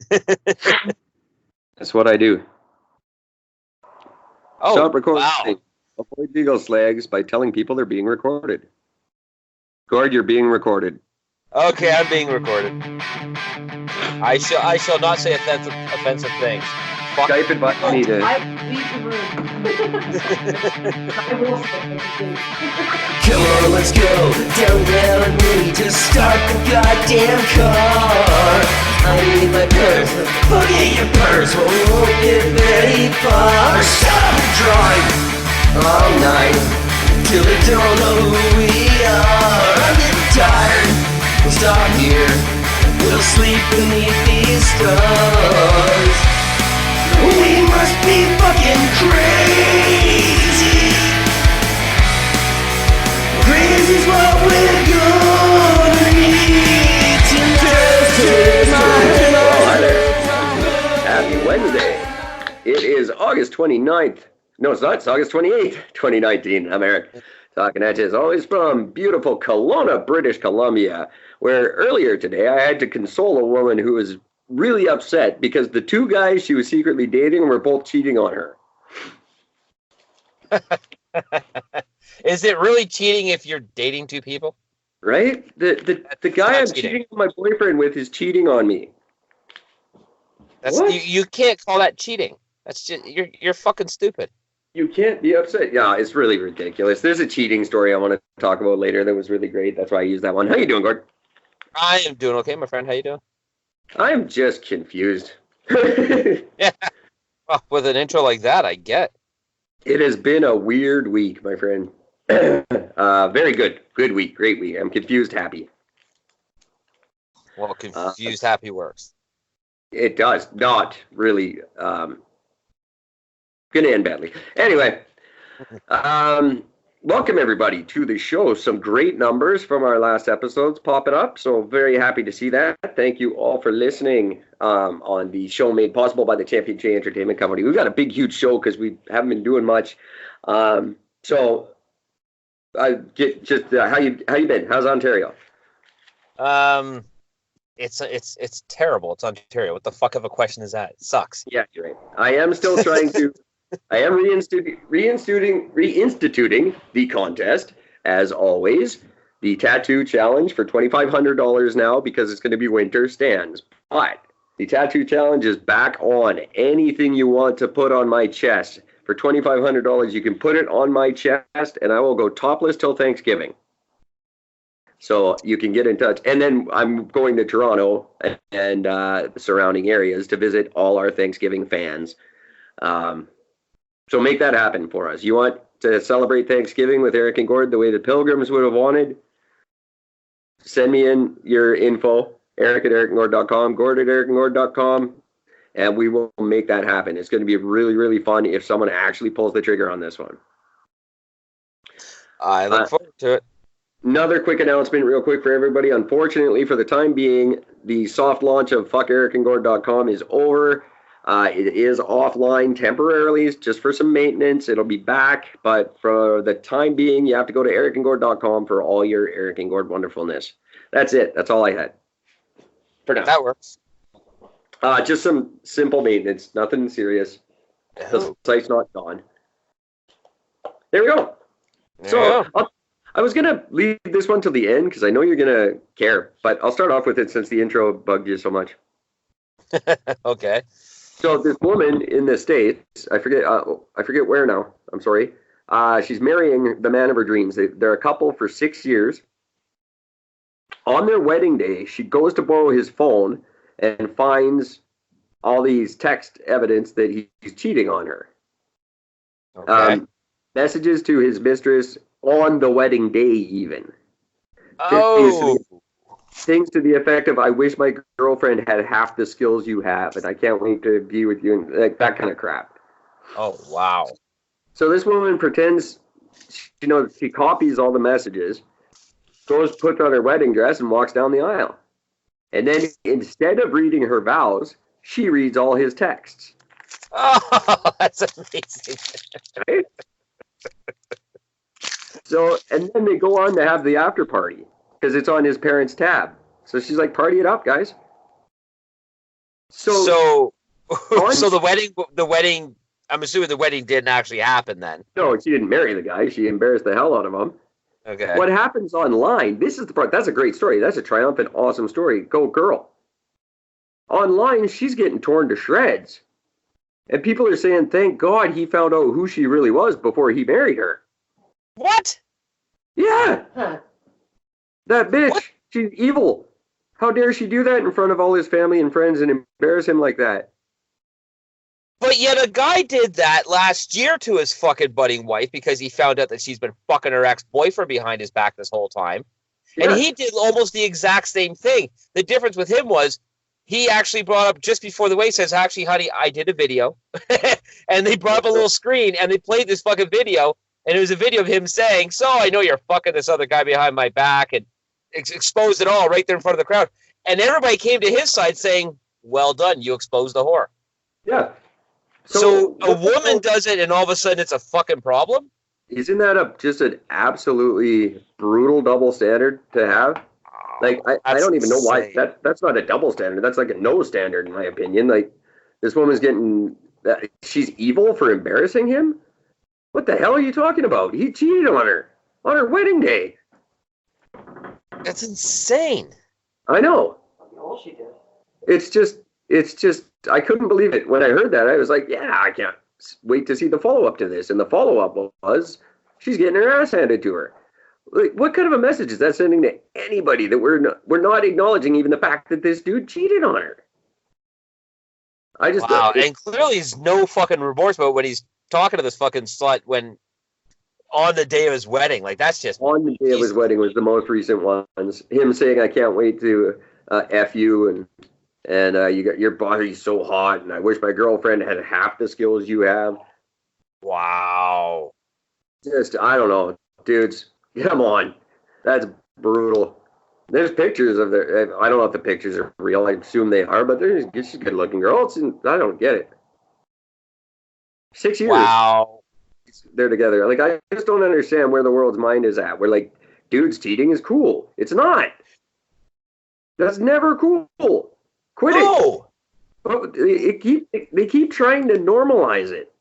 That's what I do. Oh, Stop recording. wow. Avoid legal slags by telling people they're being recorded. Gord, you're being recorded. Okay, I'm being recorded. I shall not say offensive things. Fuck. Skype advised me to. I leave the room. I will say anything. Come on, let's go down there and we just start the goddamn car. I need my purse, forget your purse, won't get very far. Stop and drive all night till they don't know who we are. I'm getting tired, we'll stop here, we'll sleep beneath these stars. We must be fucking crazy. Crazy's what we're gonna need tonight. Hi there. Happy Wednesday. It is August 29th. No, it's not. It's August 28th, 2019. I'm Eric. Talking at you as always from beautiful Kelowna, British Columbia, where earlier today I had to console a woman who was really upset because the two guys she was secretly dating were both cheating on her. Is it really cheating if you're dating two people? Right? The guy I'm cheating on my boyfriend with is cheating on me. You can't call that cheating. That's just you're fucking stupid. You can't be upset. Yeah, it's really ridiculous. There's a cheating story I want to talk about later that was really great. That's why I used that one. How you doing, Gord? I am doing okay, my friend. How you doing? I'm just confused. Yeah. Well, with an intro like that, I get. It has been a weird week, my friend. Very good. Good week. Great week. I'm confused, happy. Well, confused, happy works. It does. Not really. Going to end badly. Anyway, welcome everybody to the show. Some great numbers from our last episodes popping up, so very happy to see that. Thank you all for listening on the show made possible by the Champion J Entertainment Company. We've got a big, huge show because we haven't been doing much. So, I get just how you been? How's Ontario? It's terrible. It's Ontario. What the fuck of a question is that? It sucks. Yeah, you're right. I am still trying to. I am reinstituting the contest, as always. The tattoo challenge for $2,500 now because it's going to be winter stands. But the tattoo challenge is back on. Anything you want to put on my chest for $2,500, you can put it on my chest, and I will go topless till Thanksgiving. So you can get in touch. And then I'm going to Toronto and the surrounding areas to visit all our Thanksgiving fans. So make that happen for us. You want to celebrate Thanksgiving with Eric and Gord the way the Pilgrims would have wanted? Send me in your info, eric@ericandgord.com, gord@ericandgord.com, and we will make that happen. It's going to be really, really fun if someone actually pulls the trigger on this one. I look forward to it. Another quick announcement real quick for everybody. Unfortunately, for the time being, the soft launch of fuckericandgord.com is over. It is offline temporarily, just for some maintenance. It'll be back, but for the time being, you have to go to ericandgord.com for all your Eric and Gord wonderfulness. That's it. That's all I had for now. That works. Just some simple maintenance, nothing serious. The site's not gone. There we go. I was going to leave this one till the end because I know you're going to care, but I'll start off with it since the intro bugged you so much. Okay. So this woman in the States, I forget where now. I'm sorry. She's marrying the man of her dreams. They're a couple for 6 years. On their wedding day, she goes to borrow his phone and finds all these text evidence that he's cheating on her. Okay. Messages to his mistress on the wedding day, even. Oh. Things to the effect of, I wish my girlfriend had half the skills you have, and I can't wait to be with you, and like that kind of crap. Oh, wow. So this woman pretends, she copies all the messages, puts on her wedding dress, and walks down the aisle. And then instead of reading her vows, she reads all his texts. Oh, that's amazing. Right? So, and then they go on to have the after party because it's on his parents' tab. So she's like, party it up, guys. So On- so the wedding. I'm assuming the wedding didn't actually happen then. No, she didn't marry the guy. She embarrassed the hell out of him. Okay. What happens online, this is the part, that's a great story. That's a triumphant, awesome story. Go girl. Online, she's getting torn to shreds. And people are saying, thank God he found out who she really was before he married her. What? Yeah, Huh. that bitch. What? She's evil. How dare she do that in front of all his family and friends and embarrass him like that? But yet a guy did that last year to his fucking budding wife because he found out that she's been fucking her ex-boyfriend behind his back this whole time. Yeah. And he did almost the exact same thing. The difference with him was he actually brought up just before the wedding, says, actually, honey, I did a video. And they brought up a little screen and they played this fucking video. And it was a video of him saying, so I know you're fucking this other guy behind my back, and exposed it all right there in front of the crowd. And everybody came to his side saying, well done, you exposed the whore. Yeah. So a woman does it, and all of a sudden it's a fucking problem? Isn't that just an absolutely brutal double standard to have? Like, I don't even know why that's not a double standard. That's like a no standard, in my opinion. Like, this woman's getting, she's evil for embarrassing him? What the hell are you talking about? He cheated on her wedding day. That's insane. I know. All she did. It's just, I couldn't believe it. When I heard that, I was like, yeah, I can't wait to see the follow-up to this. And the follow-up was, she's getting her ass handed to her. Like, what kind of a message is that sending to anybody that we're not acknowledging even the fact that this dude cheated on her? I just Wow, and clearly he's no fucking remorse about when he's talking to this fucking slut when on the day of his wedding. Like, that's just on the day of his wedding was the most recent ones. Him saying, "I can't wait to f you," and you got your body's so hot, and I wish my girlfriend had half the skills you have. wow. Just, I don't know, dudes. Come on, that's brutal. There's pictures of their. I don't know if the pictures are real. I assume they are, but she's a good-looking girl. I don't get it. 6 years. Wow. They're together. Like, I just don't understand where the world's mind is at. We're like, dudes cheating is cool. It's not. That's never cool. Quit it. But they keep trying to normalize it.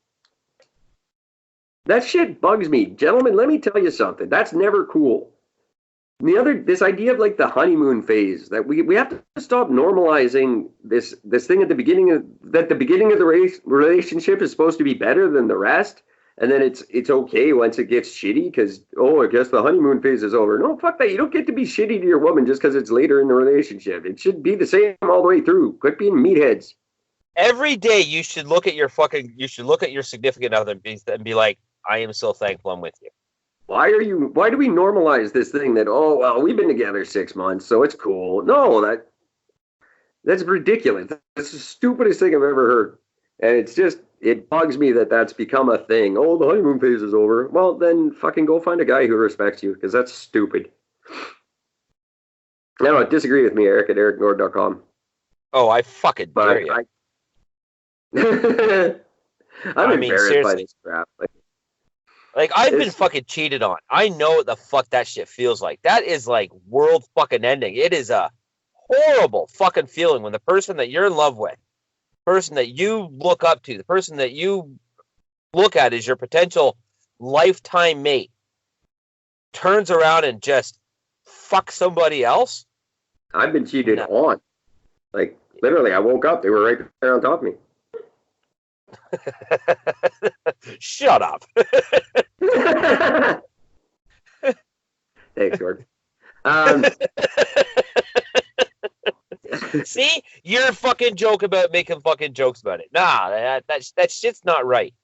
That shit bugs me. Gentlemen, let me tell you something. That's never cool. And this idea of like the honeymoon phase, that we have to stop normalizing this thing at the beginning of the relationship is supposed to be better than the rest, and then it's okay once it gets shitty because, oh, I guess the honeymoon phase is over. No, fuck that. You don't get to be shitty to your woman just because it's later in the relationship. It should be the same all the way through. Quit being meatheads. Every day you should look at your significant other and be like, I am so thankful I'm with you. Why do we normalize this thing that, oh, well, we've been together 6 months, so it's cool? No, that's ridiculous. That's the stupidest thing I've ever heard. And it bugs me that that's become a thing. Oh, the honeymoon phase is over. Well, then fucking go find a guy who respects you, because that's stupid. No, disagree with me, Eric at ericnord.com. Oh, I fucking dare you. I'm embarrassed seriously. by this crap. Like, I've been fucking cheated on. I know what the fuck that shit feels like. That is like world fucking ending. It is a horrible fucking feeling when the person that you're in love with, person that you look up to, the person that you look at as your potential lifetime mate, turns around and just fuck somebody else. I've been cheated on. Like, literally, I woke up, they were right there on top of me. Shut up. Thanks, George. See, you're fucking joke about making fucking jokes about it. Nah, that shit's not right.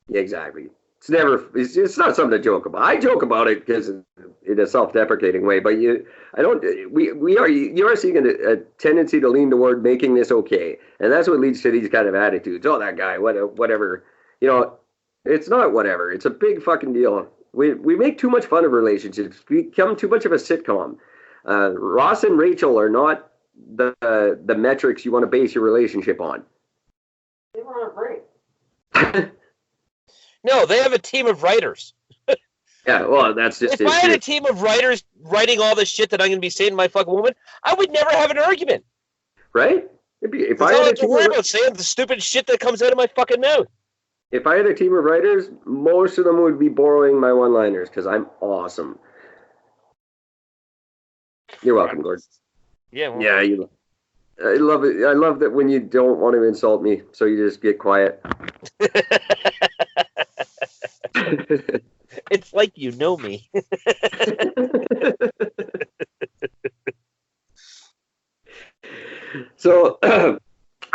Yeah, exactly. It's not something to joke about. I joke about it because in a self-deprecating way, but you are seeing a tendency to lean toward making this okay, and that's what leads to these kind of attitudes. Oh, that guy, whatever. You know, it's not whatever. It's a big fucking deal. We make too much fun of relationships. We become too much of a sitcom. Ross and Rachel are not the metrics you want to base your relationship on. They were on a break. No, they have a team of writers. Yeah, well, that's just if I had a team of writers writing all the shit that I'm going to be saying to my fucking woman, I would never have an argument. Right? If That's I all I had a have to team worry of, about, saying the stupid shit that comes out of my fucking mouth. if I had a team of writers, most of them would be borrowing my one-liners because I'm awesome. You're welcome, Gord. Yeah, well, Yeah, I love it. I love that when you don't want to insult me, so you just get quiet. it's like you know me. So I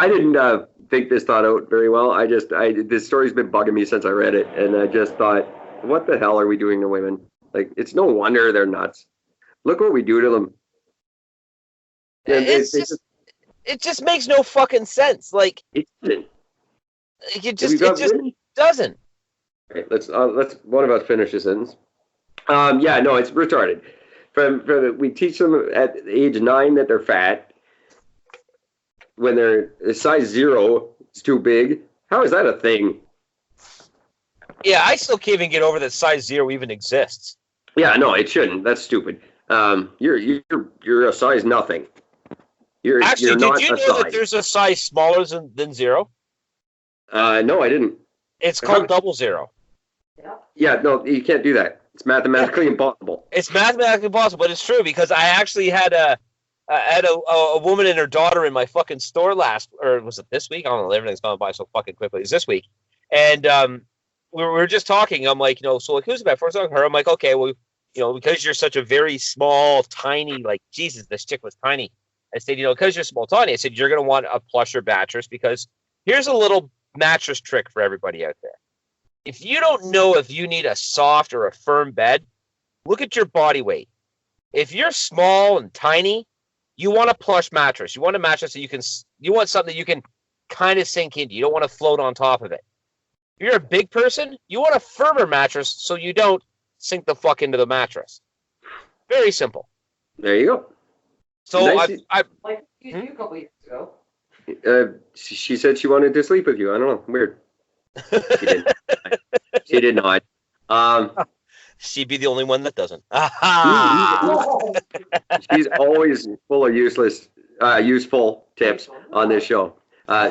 didn't think this thought out very well. This story's been bugging me since I read it, and I just thought, what the hell are we doing to women? Like, it's no wonder they're nuts. Look what we do to them. And It just makes no fucking sense. Like, it just doesn't. Okay, let's one of us finish this sentence. Yeah, no, it's retarded. We teach them at age 9 that they're fat. When they're size 0, it's too big. How is that a thing? Yeah, I still can't even get over that size 0 even exists. Yeah, no, it shouldn't. That's stupid. You're a size nothing. You're not did you know size. that there's a size smaller than 0? No, I didn't. It's called 00. Yeah, no, you can't do that. It's mathematically impossible. It's mathematically impossible, but it's true because I actually had a woman and her daughter in my fucking store or was it this week? I don't know. Everything's gone by so fucking quickly. It's this week, and we were just talking. I'm like, so like, who's the best? First talking to her, I'm like, okay, well, because you're such a very small, tiny, like, Jesus, this chick was tiny. I said, because you're small, tiny. I said, you're gonna want a plusher mattress because here's a little mattress trick for everybody out there. If you don't know if you need a soft or a firm bed, look at your body weight. If you're small and tiny, you want a plush mattress. You want a mattress that you want something that you can kind of sink into. You don't want to float on top of it. If you're a big person, you want a firmer mattress so you don't sink the fuck into the mattress. Very simple. There you go. So nice. I like you a couple years ago. She said she wanted to sleep with you. I don't know. Weird. She didn't. She did not. She'd be the only one that doesn't. She's always full of useful tips on this show.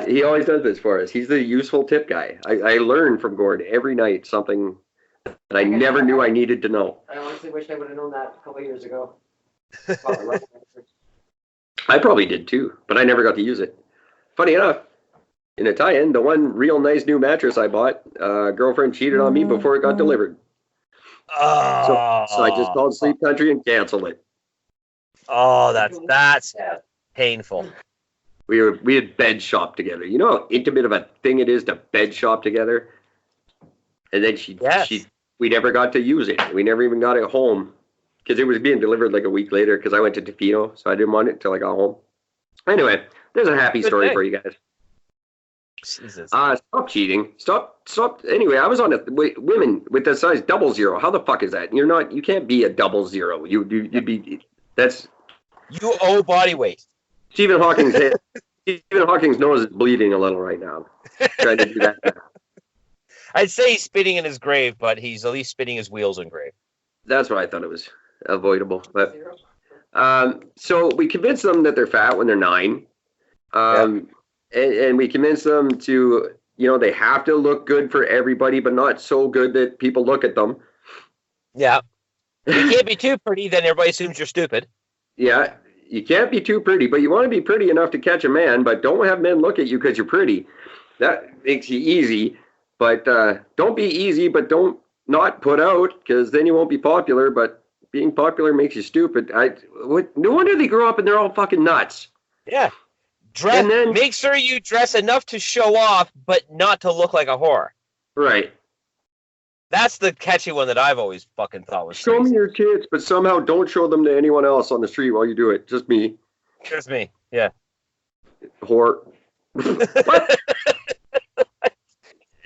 He always does this for us. He's the useful tip guy. I learn from Gord every night something that I never knew I needed to know. I honestly wish I would have known that a couple years ago. I probably did too, but I never got to use it. Funny enough, in a tie-in, the one real nice new mattress I bought, girlfriend cheated on me before it got delivered. So I just called Sleep Country and canceled it. Oh, that's painful. We had bed shop together. You know how intimate of a thing it is to bed shop together? And then we never got to use it. We never even got it home because it was being delivered like a week later because I went to Tofino, so I didn't want it until I got home. Anyway, there's a happy story for you guys. Jesus. Stop cheating. Stop. Anyway, I was on women with the size 00. How the fuck is that? You can't be a 00. You'd be, that's. You owe body weight. Stephen Hawking's nose is bleeding a little right now. Trying to do that. I'd say he's spinning in his grave, but he's at least spinning his wheels in grave. That's why I thought it was avoidable. But so we convince them that they're fat when they're 9. And we convince them to, they have to look good for everybody, but not so good that people look at them. Yeah. You can't be too pretty, then everybody assumes you're stupid. Yeah. You can't be too pretty, but you want to be pretty enough to catch a man, but don't have men look at you because you're pretty. That makes you easy. But don't be easy, but don't not put out, because then you won't be popular. But being popular makes you stupid. No wonder they grow up and they're all fucking nuts. Yeah. Make sure you dress enough to show off, but not to look like a whore. Right. That's the catchy one that I've always fucking thought was Show me your tits, but somehow don't show them to anyone else on the street while you do it. Just me. Just me. Yeah. Whore.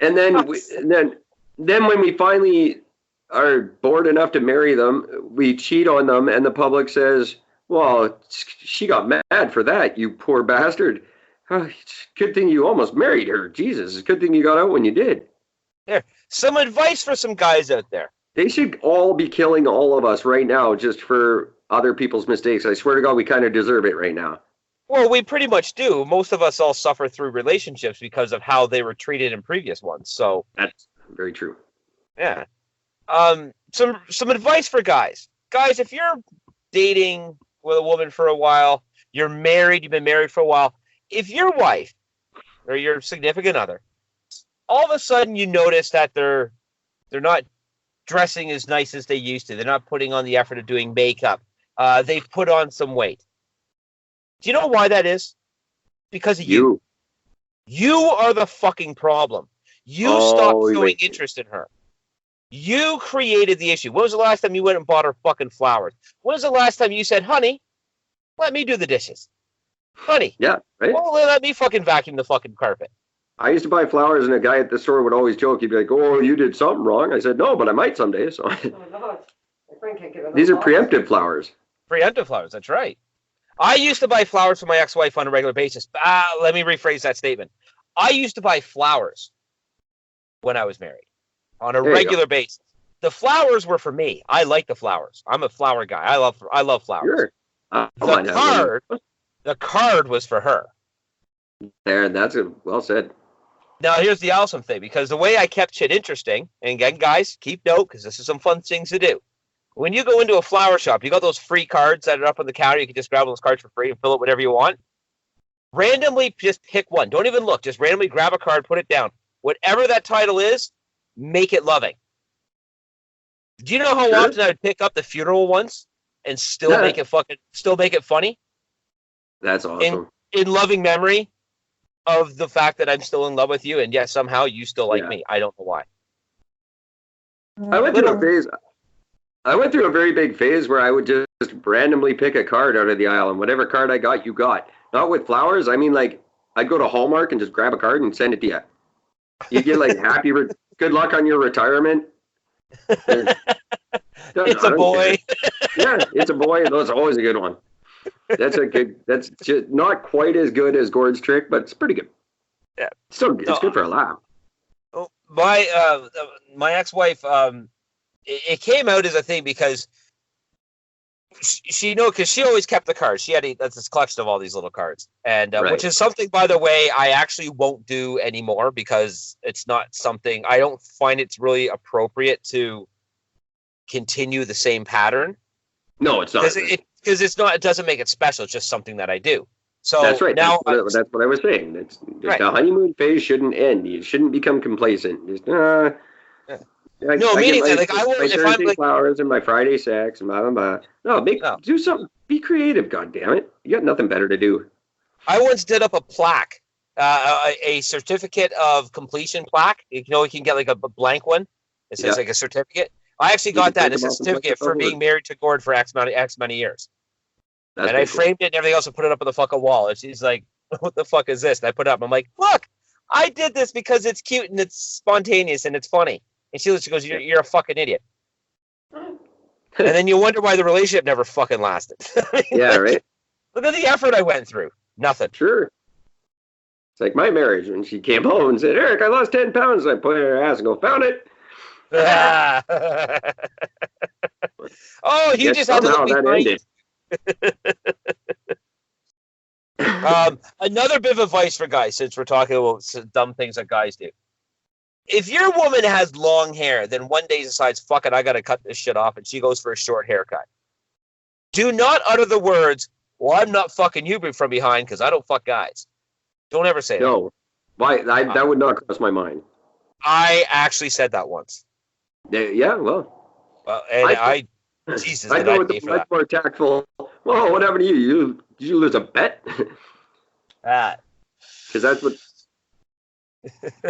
And then when we finally are bored enough to marry them, we cheat on them, and the public says, "Well, she got mad for that, you poor bastard. Good thing you almost married her. Jesus, it's a good thing you got out when you did." There. Some advice for some guys out there. They should all be killing all of us right now just for other people's mistakes. I swear to God, we kind of deserve it right now. Well, we pretty much do. Most of us all suffer through relationships because of how they were treated in previous ones. So That's very true. yeah. Some advice for guys. Guys, if you're dating with a woman for a while, you've been married for a while. If your wife or your significant other, all of a sudden you notice that they're not dressing as nice as they used to. They're not putting on the effort of doing makeup. They've put on some weight. Do you know why that is? Because of you. You are the fucking problem. You stopped showing interest in her. You created the issue. When was the last time you went and bought her fucking flowers? When was the last time you said, honey, let me do the dishes? Honey. Yeah, right? Well, let me fucking vacuum the fucking carpet. I used to buy flowers, and a guy at the store would always joke. He'd be like, oh, you did something wrong. I said, no, but I might someday. So these are preemptive flowers. Preemptive flowers, that's right. I used to buy flowers for my ex-wife on a regular basis. Let me rephrase that statement. I used to buy flowers when I was married on a regular basis. The flowers were for me. I like the flowers. I'm a flower guy. I love flowers. Sure. The card was for her. There, that's well said. Now, here's the awesome thing, because the way I kept shit interesting, and again, guys, keep note, because this is some fun things to do. When you go into a flower shop, you got those free cards that are up on the counter. You can just grab those cards for free and fill it whatever you want. Randomly, just pick one. Don't even look. Just randomly grab a card, put it down. Whatever that title is, make it loving. Do you know how often I would pick up the funeral ones and still make it funny? That's awesome. In loving memory of the fact that I'm still in love with you, and yet somehow you still like me. I don't know why. I went through a very big phase where I would just randomly pick a card out of the aisle, and whatever card I got, you got. Not with flowers. I mean, like, I'd go to Hallmark and just grab a card and send it to you. You get like good luck on your retirement. It's a boy. Yeah, it's a boy. That's always a good one. That's just not quite as good as Gord's trick, but it's pretty good. Yeah, still, it's good for a laugh. My ex-wife, it came out as a thing because she always kept the cards. She had this collection of all these little cards, and which is something, by the way, I actually won't do anymore because it's not something I don't find it's really appropriate to continue the same pattern. No, it's not. Because it's not. It doesn't make it special. It's just something that I do. So that's right. Now that's what I was saying. The honeymoon phase shouldn't end. You shouldn't become complacent. Just, meaning that like I will. If I'm like flowers and my Friday sex and blah blah blah. No, do something. Be creative. God damn it! You got nothing better to do. I once did up a plaque, a certificate of completion plaque. You know, you can get like a blank one. It says like a certificate. I actually got that. It's a certificate for being married to Gord for X many years. And I framed it and everything else and put it up on the fucking wall. And she's like, what the fuck is this? And I put it up. I'm like, look, I did this because it's cute and it's spontaneous and it's funny. And she goes, you're a fucking idiot. And then you wonder why the relationship never fucking lasted. Yeah, right. Look at the effort I went through. Nothing. Sure. It's like my marriage when she came home and said, Eric, I lost 10 pounds. I put it in her ass and go, found it. Oh, you just had to look behind. Another bit of advice for guys, since we're talking about some dumb things that guys do. If your woman has long hair, then one day decides, fuck it, I got to cut this shit off, and she goes for a short haircut. Do not utter the words, well, I'm not fucking you from behind because I don't fuck guys. Don't ever say that. No. Why? That would not cross my mind. I actually said that once. Yeah, well. Jesus, I go with the much more tactful. Well, what happened to you? Did you lose a bet? Because that's what.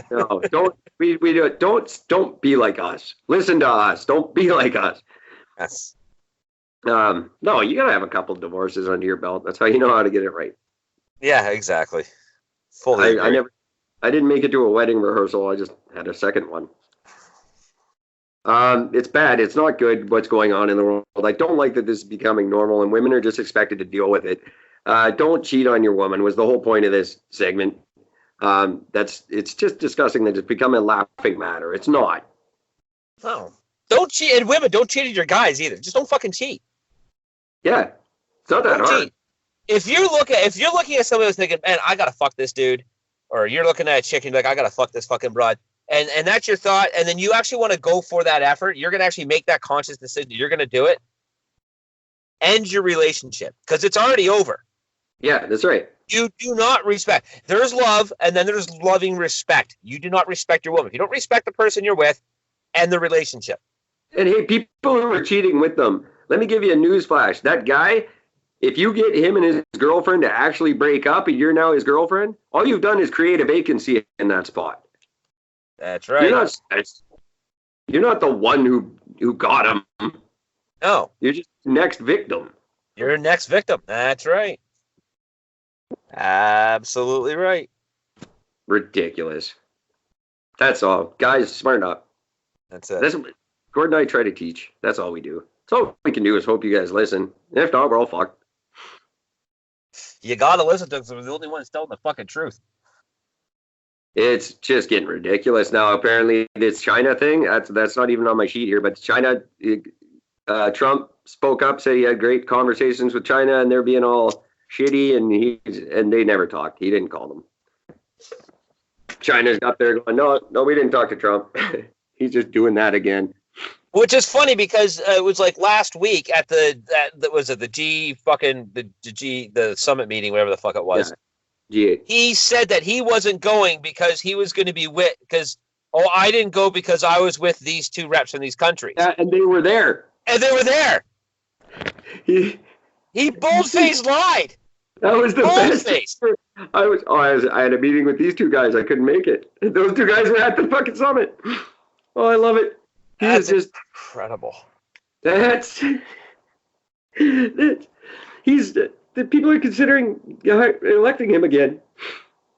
No, don't we do it. Don't be like us. Listen to us. Don't be like us. Yes. No, you gotta have a couple divorces under your belt. That's how you know how to get it right. Yeah, exactly. Fully. I didn't make it to a wedding rehearsal. I just had a second one. It's bad. It's not good what's going on in the world. I don't like that this is becoming normal and women are just expected to deal with it. Don't cheat on your woman was the whole point of this segment. It's just disgusting that it's become a laughing matter. It's not. No. Don't cheat. And women, don't cheat on your guys either. Just don't fucking cheat. Yeah. It's not that hard. Cheat. if you're looking at somebody who's thinking, man, I gotta fuck this dude, or you're looking at a chick and you're like, I gotta fuck this fucking broad, and that's your thought, and then you actually want to go for that effort, you're gonna actually make that conscious decision, you're gonna do it, end your relationship, because it's already over. Yeah, that's right. You do not respect. There's love, and then there's loving respect. You do not respect your woman. If you don't respect the person you're with, end the relationship. And hey, people who are cheating with them, let me give you a news flash. That guy, if you get him and his girlfriend to actually break up and you're now his girlfriend, all you've done is create a vacancy in that spot. That's right. You're not the one who got him. No. You're just next victim. You're next victim. That's right. Absolutely right. Ridiculous. That's all. Guys, smarten up. That's it. That's what Gordon and I try to teach. That's all we do. So all we can do is hope you guys listen. And if not, we're all fucked. You gotta listen to us. We're the only ones telling the fucking truth. It's just getting ridiculous now. Apparently, this China thing, that's not even on my sheet here, but China, Trump spoke up, said he had great conversations with China, and they're being all shitty, and they never talked. He didn't call them. China's up there going, no, we didn't talk to Trump. He's just doing that again. Which is funny because it was like last week at the summit meeting, whatever the fuck it was. Yeah. G8. He said that he wasn't going because he was going to be with I didn't go because I was with these two reps from these countries. Yeah, and they were there. He bold-faced lied. That was the best. Bold-faced. I had a meeting with these two guys. I couldn't make it. Those two guys were at the fucking summit. Oh, I love it. That's just incredible. The people are considering electing him again.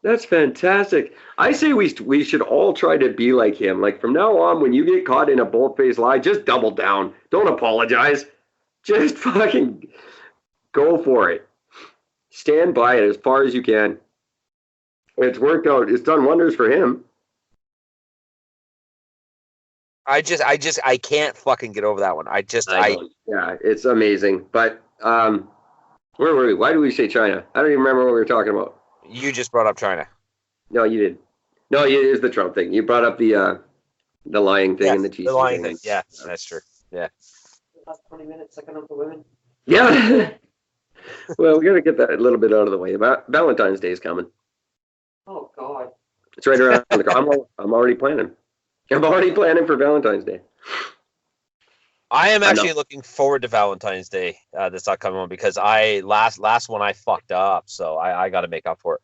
That's fantastic. I say we should all try to be like him. Like from now on, when you get caught in a bold-faced lie, just double down. Don't apologize. Just fucking go for it. Stand by it as far as you can. It's worked out. It's done wonders for him. I can't fucking get over that one. Yeah, it's amazing. But where were we? Why do we say China? I don't even remember what we were talking about. You just brought up China. No, you didn't. No, it is the Trump thing. You brought up the lying thing and the cheating. The lying thing. Yeah, that's true. Yeah. The last 20 minutes, second up the women. Yeah. Well, we got to get that a little bit out of the way. Valentine's Day is coming. Oh, God. It's right around the corner. I'm already planning. I'm already planning for Valentine's Day. I am actually looking forward to Valentine's Day this upcoming one because last one I fucked up, so I got to make up for it.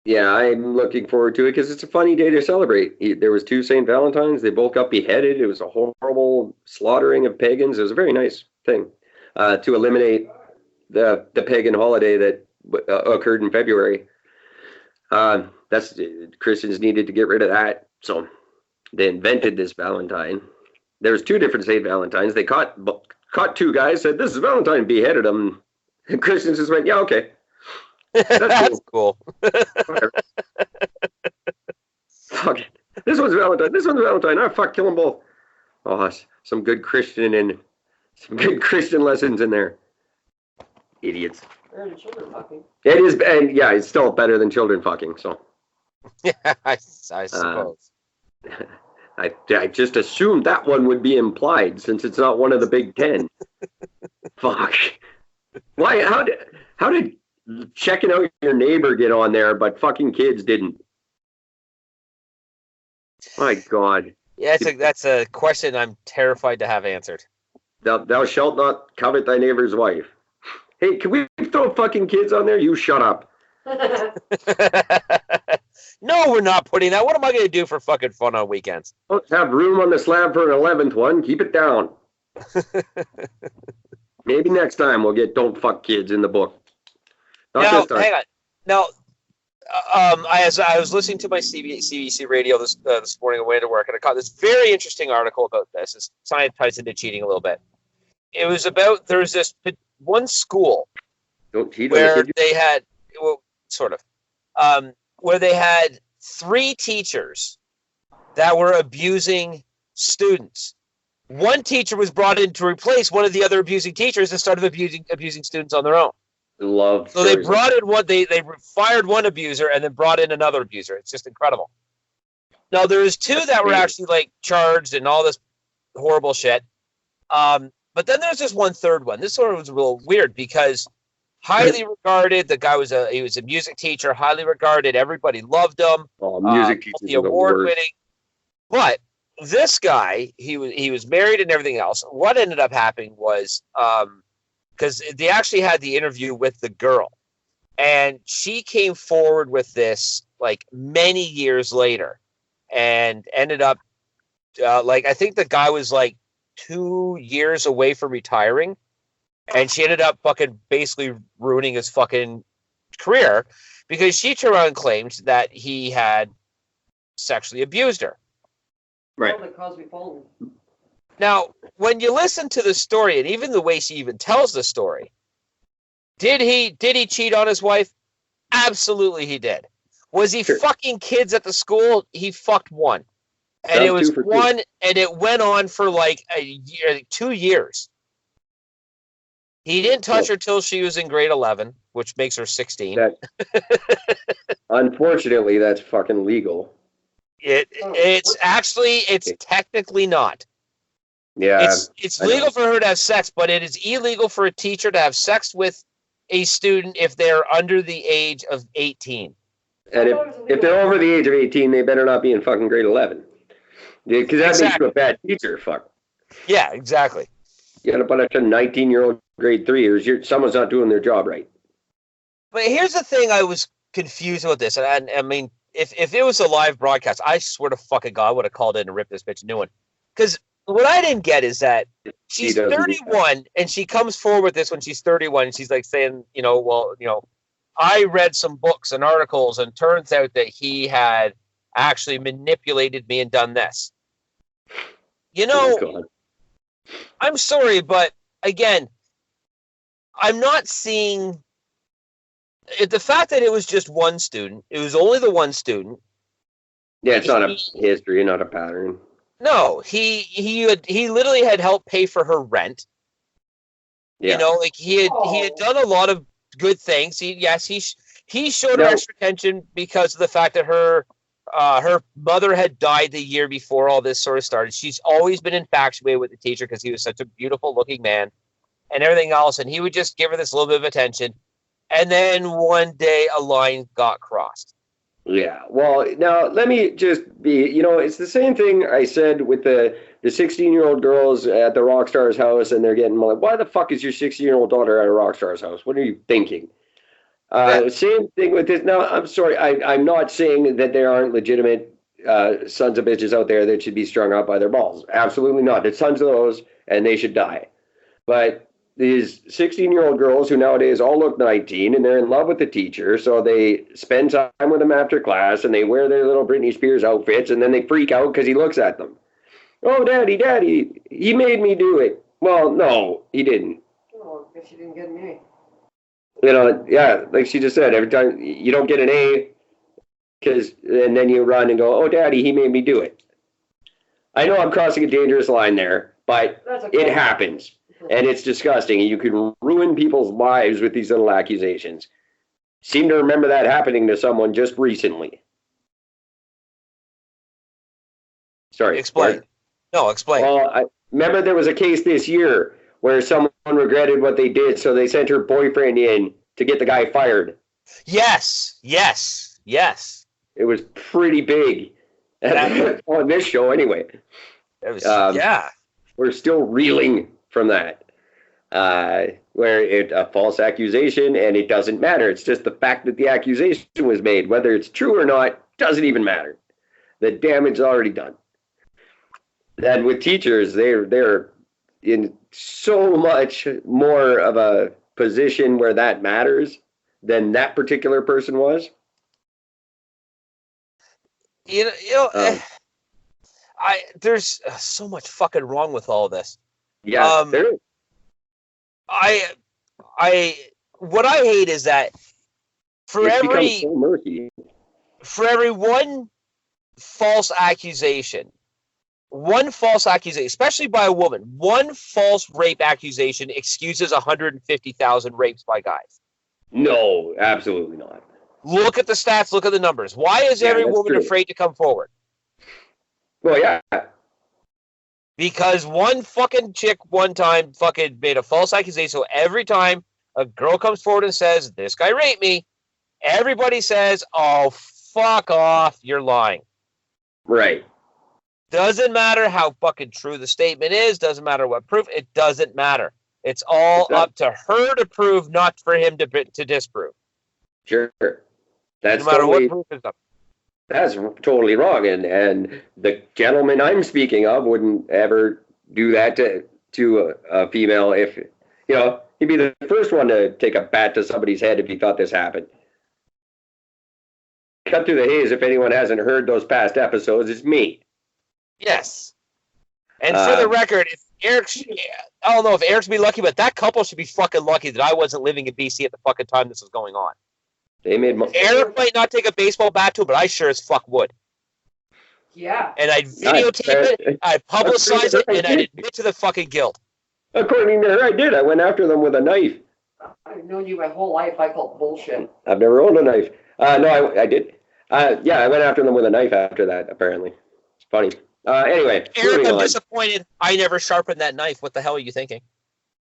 Yeah, I'm looking forward to it because it's a funny day to celebrate. There was 2 St. Valentines. They both got beheaded. It was a horrible slaughtering of pagans. It was a very nice thing to eliminate the pagan holiday that occurred in February. Christians needed to get rid of that, so they invented this Valentine. There's 2 different St. Valentines. They caught 2 guys, said, this is Valentine, beheaded them. And Christians just went, yeah, okay. That's cool. Fuck it. This one's Valentine. This one's Valentine. Oh, fuck, kill them both. Oh, some good Christian lessons in there. Idiots. Better than children fucking. It is, and yeah, it's still better than children fucking, so. Yeah, I suppose. I just assumed that one would be implied since it's not one of the Big 10. Fuck. Why? How did checking out your neighbor get on there, but fucking kids didn't? My God. Yeah, that's a question I'm terrified to have answered. Thou shalt not covet thy neighbor's wife. Hey, can we throw fucking kids on there? You shut up. No, we're not putting that. What am I going to do for fucking fun on weekends? Don't have room on the slab for an 11th one. Keep it down. Maybe next time we'll get "Don't Fuck Kids" in the book. Now, hang on. Now, I was listeing to my CBC radio this morning on the way to work, and I caught this very interesting article about this. It's science ties into cheating a little bit. It was about there's this one school where they had where they had 3 teachers that were abusing students. One teacher was brought in to replace one of the other abusing teachers and started abusing students on their own. Love. So they brought in one. They fired one abuser and then brought in another abuser. It's just incredible. Now there's two that were actually like charged and all this horrible shit. But then there's this one third one. This sort of was real weird because highly regarded. The guy was a music teacher, highly regarded. Everybody loved him. Oh, music teachers are the award worst. winning. But this guy, he was married and everything else. What ended up happening was because they actually had the interview with the girl, and she came forward with this like many years later, and ended up like I think the guy was like 2 years away from retiring, and she ended up fucking basically ruining his fucking career because she turned around and claimed that he had sexually abused her. Right. Now, when you listen to the story, and even the way she even tells the story, did he cheat on his wife? Absolutely, he did. Was he fucking kids at the school? He fucked one, and it was one, and it went on for like a year, 2 years. He didn't touch her till she was in grade 11, which makes her 16. Unfortunately, that's fucking legal. It's technically not. Yeah, it's legal for her to have sex, but it is illegal for a teacher to have sex with a student if they're under the age of 18. And if they're over the age of 18, they better not be in fucking grade 11. Because that makes you a bad teacher, fuck. Yeah, exactly. You got a bunch of 19-year-old grade 3-ers. Someone's not doing their job right. But here's the thing I was confused about this. And I mean, if it was a live broadcast, I swear to fucking God, I would have called in and ripped this bitch a new one. Because what I didn't get is that she's 31 and she comes forward with this when she's 31. And she's like saying, I read some books and articles and turns out that he had actually manipulated me and done this. I'm sorry, but again, I'm not seeing the fact that it was just one student. It was only the one student. Yeah, it's not a history, not a pattern. No, he literally had helped pay for her rent. Yeah. He had done a lot of good things. He showed her extra attention because of the fact that her mother had died the year before all this sort of started. She's always been infatuated with the teacher because he was such a beautiful looking man and everything else. And he would just give her this little bit of attention. And then one day a line got crossed. Yeah. Well, now let me just be, it's the same thing I said with the 16-year-old girls at the rock star's house, and they're getting like, why the fuck is your 16-year-old daughter at a rock star's house? What are you thinking? Same thing with this. Now, I'm sorry. I'm not saying that there aren't legitimate sons of bitches out there that should be strung up by their balls. Absolutely not. There's tons of those, and they should die. But these 16-year-old girls who nowadays all look 19, and they're in love with the teacher, so they spend time with him after class, and they wear their little Britney Spears outfits, and then they freak out because he looks at them. Oh, Daddy, he made me do it. Well, no, he didn't. Oh, I guess you didn't get an A. Yeah, like she just said, every time you don't get an A, and then you run and go, oh, Daddy, he made me do it. I know I'm crossing a dangerous line there, but it happens. And it's disgusting. You can ruin people's lives with these little accusations. Seem to remember that happening to someone just recently. Sorry. Explain. No, explain. Well, I remember there was a case this year where someone regretted what they did, so they sent her boyfriend in to get the guy fired. Yes. It was pretty big. On this show, anyway. It was, We're still reeling from that. Where it's a false accusation, and it doesn't matter. It's just the fact that the accusation was made. Whether it's true or not, doesn't even matter. The damage is already done. And with teachers, they're in so much more of a position where that matters than that particular person was. There's so much fucking wrong with all this. Yeah, there is. What I hate is that for every one false accusation, especially by a woman, one false rape accusation excuses 150,000 rapes by guys. No, absolutely not. Look at the stats. Look at the numbers. Why is every woman afraid to come forward? Well, yeah. Because one fucking chick one time fucking made a false accusation. So every time a girl comes forward and says, this guy raped me, everybody says, oh, fuck off, you're lying. Right. Doesn't matter how fucking true the statement is. Doesn't matter what proof. It doesn't matter. It's all up to her to prove, not for him to disprove. Sure. That's no matter totally, what proof is up. That's totally wrong. And the gentleman I'm speaking of wouldn't ever do that to a female if, he'd be the first one to take a bat to somebody's head if he thought this happened. Cut through the haze, if anyone hasn't heard those past episodes, it's me. Yes. And for the record, if I don't know if Eric's be lucky, but that couple should be fucking lucky that I wasn't living in BC at the fucking time this was going on. They made Eric might not take a baseball bat to him, but I sure as fuck would. Yeah. And I'd videotape it, I'd publicize it, and I'd admit to the fucking guilt. According to her, I did. I went after them with a knife. I've known you my whole life. I call bullshit. I've never owned a knife. No, I did. Yeah, I went after them with a knife after that, apparently. It's funny. Anyway. Eric, I'm disappointed. I never sharpened that knife. What the hell are you thinking?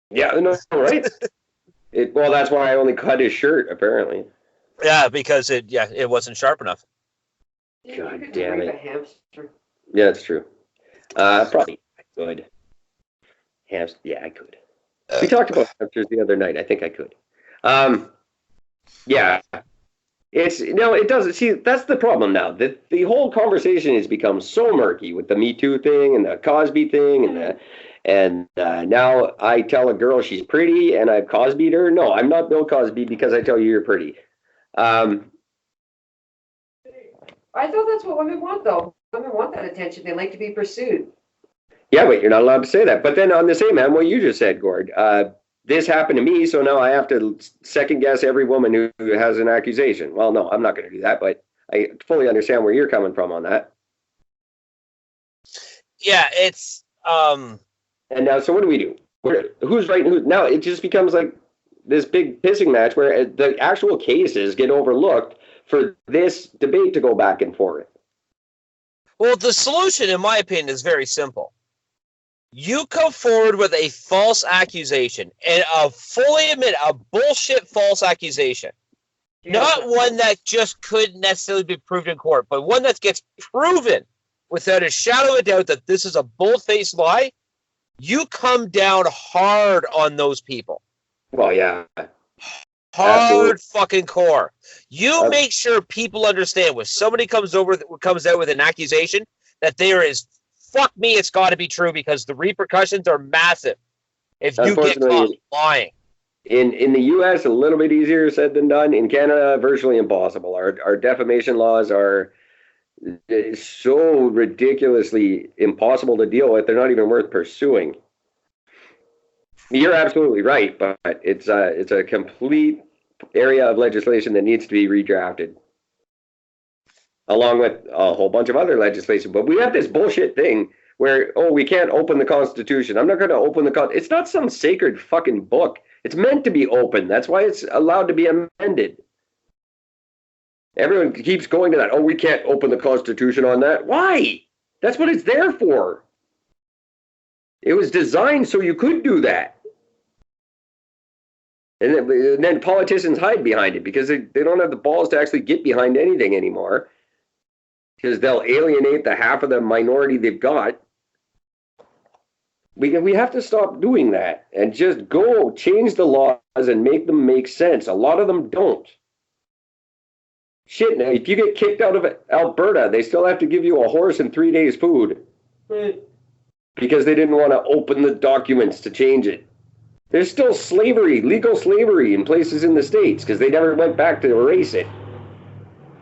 Yeah, no, right? Well, that's why I only cut his shirt, apparently. Yeah, because it wasn't sharp enough. God damn it. Hamster. Yeah, that's true. Probably I could. Hamster, yeah, I could. We talked about hamsters the other night. I think I could. Yeah. It doesn't. See, that's the problem now. The whole conversation has become so murky with the Me Too thing and the Cosby thing and now I tell a girl she's pretty and I've Cosby'd her. No, I'm not Bill Cosby because I tell you you're pretty. I thought that's what women want, though. Women want that attention. They like to be pursued. Yeah, but you're not allowed to say that. But then on the same hand, what you just said, Gord, this happened to me, so now I have to second guess every woman who has an accusation. Well, no, I'm not going to do that, but I fully understand where you're coming from on that. Yeah, it's And now, so what do we do? Who's right and who? Now it just becomes like this big pissing match where the actual cases get overlooked for this debate to go back and forth. Well, the solution, in my opinion, is very simple. You come forward with a false accusation, and fully admit a bullshit false accusation. Yeah. Not one that just couldn't necessarily be proved in court, but one that gets proven without a shadow of a doubt that this is a bull-faced lie. You come down hard on those people. Well, yeah. Hard fucking core. You make sure people understand when somebody comes out with an accusation that there is, fuck me, it's got to be true because the repercussions are massive if you get caught lying. In the U.S., a little bit easier said than done. In Canada, virtually impossible. Our defamation laws are so ridiculously impossible to deal with. They're not even worth pursuing. You're absolutely right, but it's a complete area of legislation that needs to be redrafted, along with a whole bunch of other legislation. But we have this bullshit thing where, we can't open the Constitution. I'm not going to open the Constitution. It's not some sacred fucking book. It's meant to be open. That's why it's allowed to be amended. Everyone keeps going to that. We can't open the Constitution on that. Why? That's what it's there for. It was designed so you could do that. And then politicians hide behind it because they don't have the balls to actually get behind anything anymore because they'll alienate the half of the minority they've got. We have to stop doing that and just go change the laws and make them make sense. A lot of them don't. Shit, now, if you get kicked out of Alberta, they still have to give you a horse and 3 days food because they didn't want to open the documents to change it. There's still slavery, legal slavery in places in the States because they never went back to erase it.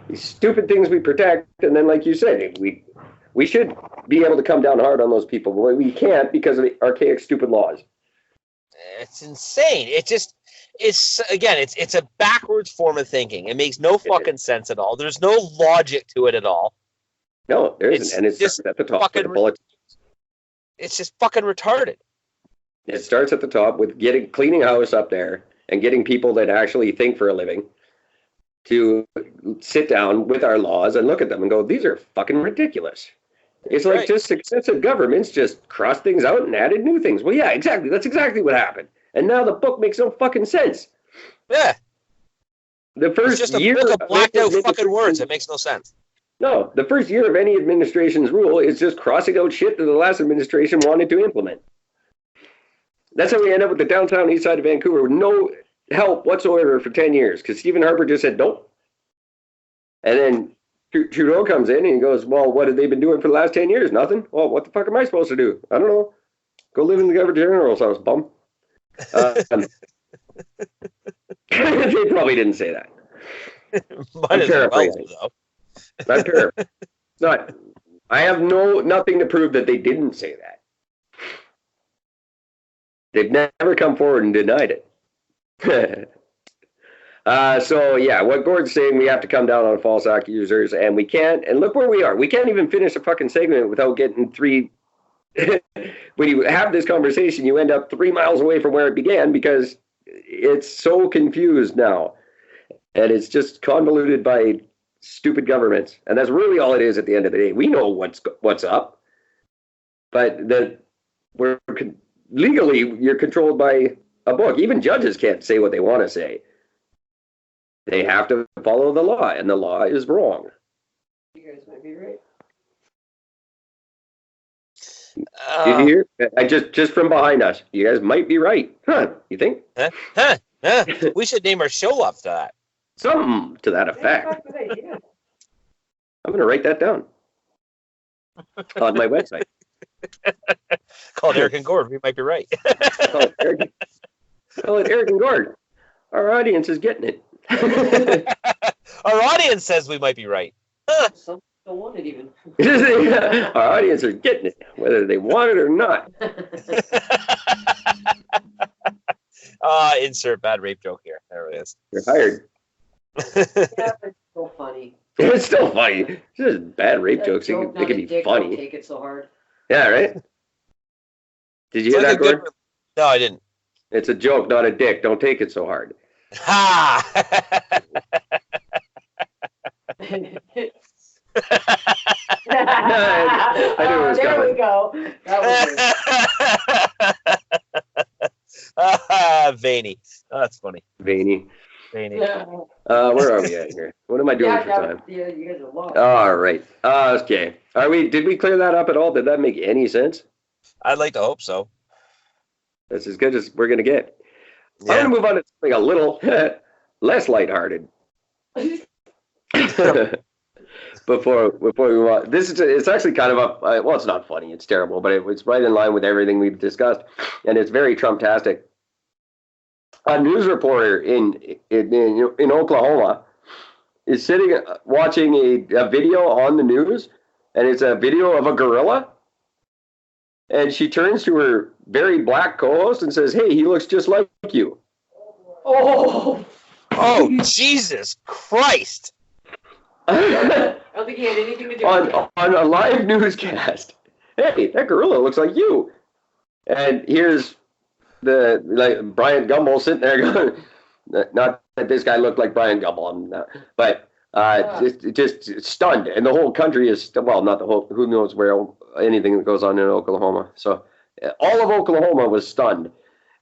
These stupid things we protect, and then like you said, we should be able to come down hard on those people, but we can't because of the archaic, stupid laws. It's insane. It's a backwards form of thinking. It makes no fucking sense at all. There's no logic to it at all. No, there isn't, and it's just at the top. It's just fucking retarded. It starts at the top with cleaning house up there, and getting people that actually think for a living to sit down with our laws and look at them and go, these are fucking ridiculous. It's like just successive governments just crossed things out and added new things. Well, yeah, exactly. That's exactly what happened. And now the book makes no fucking sense. Yeah. The first it's just year a book of blacked out fucking words. It makes no sense. No, the first year of any administration's rule is just crossing out shit that the last administration wanted to implement. That's how we end up with the downtown east side of Vancouver with no help whatsoever for 10 years because Stephen Harper just said nope. And then Trudeau comes in and he goes, well, what have they been doing for the last 10 years? Nothing. Well, what the fuck am I supposed to do? I don't know. Go live in the Governor General's house, bum. They probably didn't say that. Might as well, though. I'm paraphrasing. Not. I have nothing to prove that they didn't say that. They've never come forward and denied it. So yeah, what Gord's saying, we have to come down on false accusers, and we can't. And look where we are. We can't even finish a fucking segment without getting three. When you have this conversation, you end up 3 miles away from where it began because it's so confused now, and it's just convoluted by stupid governments, and that's really all it is at the end of the day. We know what's up, but legally you're controlled by a book. Even judges can't say what they want to say. They have to follow the law, and the law is wrong. You guys might be right. Did you hear? I just from behind us. You guys might be right. Huh? You think? Huh? We should name our show up to that. Something to that effect. I'm going to write that down on my website. Called Eric and Gord. We might be right. Call it Eric and Gord. Our audience is getting it. Our audience says we might be right. Some don't want it even. Our audience are getting it, whether they want it or not. Insert bad rape joke here. There it is. You're hired. Yeah, but it's so funny. It's still funny. It's just bad rape jokes. Joke, They can be dick, funny. don't take it so hard. Yeah, right? Did you hear that, Gordon? No, I didn't. It's a joke, not a dick. Don't take it so hard. Ha! I knew it was there coming. we go. That was Veiny. Oh, that's funny. Veiny. Veiny. Where are we at here? What am I doing for time? Yeah, you guys are lost. All right. Okay. Did we clear that up at all? Did that make any sense? I'd like to hope so. That's as good as we're going to get. Yeah. I'm going to move on to something a little less lighthearted. Before we move on, it's actually kind of well, it's not funny, it's terrible, but it's right in line with everything we've discussed, and it's very Trump-tastic. A news reporter in Oklahoma is sitting watching a video on the news, and it's a video of a gorilla, and she turns to her very black co-host and says, "Hey, he looks just like you." Oh, Jesus Christ! I don't think he had anything to do with it. On a live newscast. Hey, that gorilla looks like you. And here's Brian Gumbel sitting there going, not that this guy looked like Brian Gumbel, but just stunned. And the whole country is, well, not the whole, who knows where anything that goes on in Oklahoma. So all of Oklahoma was stunned.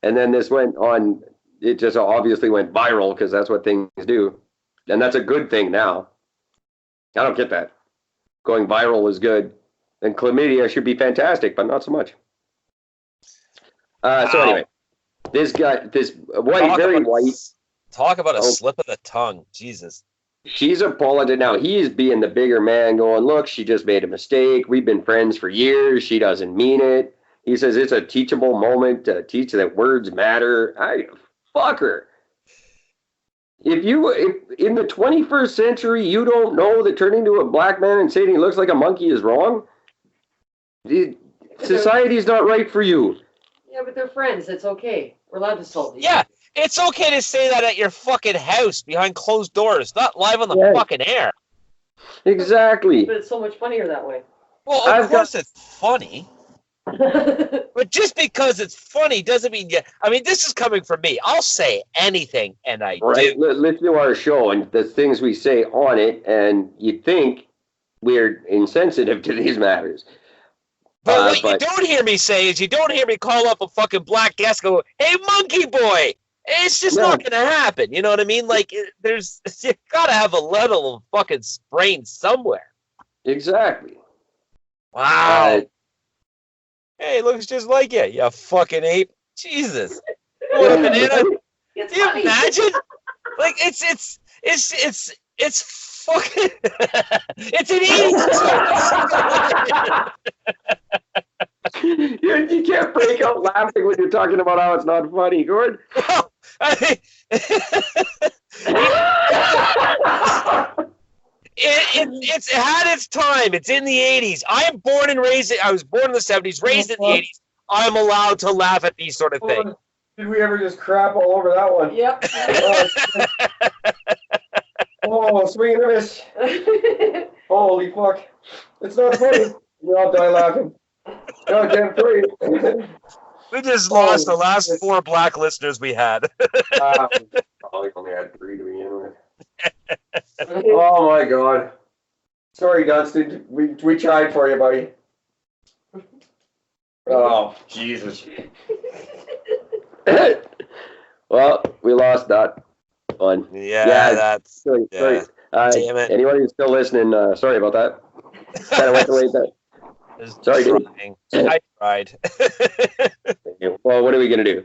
And then this went on, it just obviously went viral because that's what things do. And that's a good thing now. I don't get that. Going viral is good. And chlamydia should be fantastic, but not so much. So anyway, this white, very white. Talk about a slip of the tongue. Jesus. She's apologizing. Now, he's being the bigger man going, look, she just made a mistake. We've been friends for years. She doesn't mean it. He says it's a teachable moment to teach that words matter. Fuck her. If in the 21st century you don't know that turning to a black man and saying he looks like a monkey is wrong, society's not right for you. Yeah, but they're friends. It's okay. We're allowed to salt each Yeah, other. it's okay to say that at your fucking house behind closed doors, not live on the fucking air. Exactly. But it's so much funnier that way. Well, of course it's funny. But just because it's funny doesn't mean I mean, this is coming from me. I'll say anything, and I do. Listen to our show and the things we say on it, and you'd think we're insensitive to these matters. But what you don't hear me say is you don't hear me call up a fucking black guest and go, "Hey, monkey boy." It's just not going to happen. You know what I mean? Like, you got to have a level of fucking brain somewhere. Exactly. Wow. Hey, it looks just like you, you fucking ape. Jesus. Banana. Can you imagine? Like, it's fucking, it's an 80s. You can't break out laughing when you're talking about how it's not funny, Gord. It's had its time. It's in the 80s. I was born in the 70s, raised in the 80s. I'm allowed to laugh at these sort of things. Did we ever just crap all over that one? Yep. Swing and a miss. Holy fuck. It's not funny. We all die laughing. Goddamn three. We just lost the last 4 black listeners we had. Probably only had 3 to begin with. Oh my god. Sorry, Dunstan. We tried for you, buddy. Oh, Jesus. Well, we lost that one. Yeah, that's... Sorry. Damn it. Anyone who's still listening, sorry about that. Kind of went the way that. Sorry, dude. I tried. Well, what are we going to do?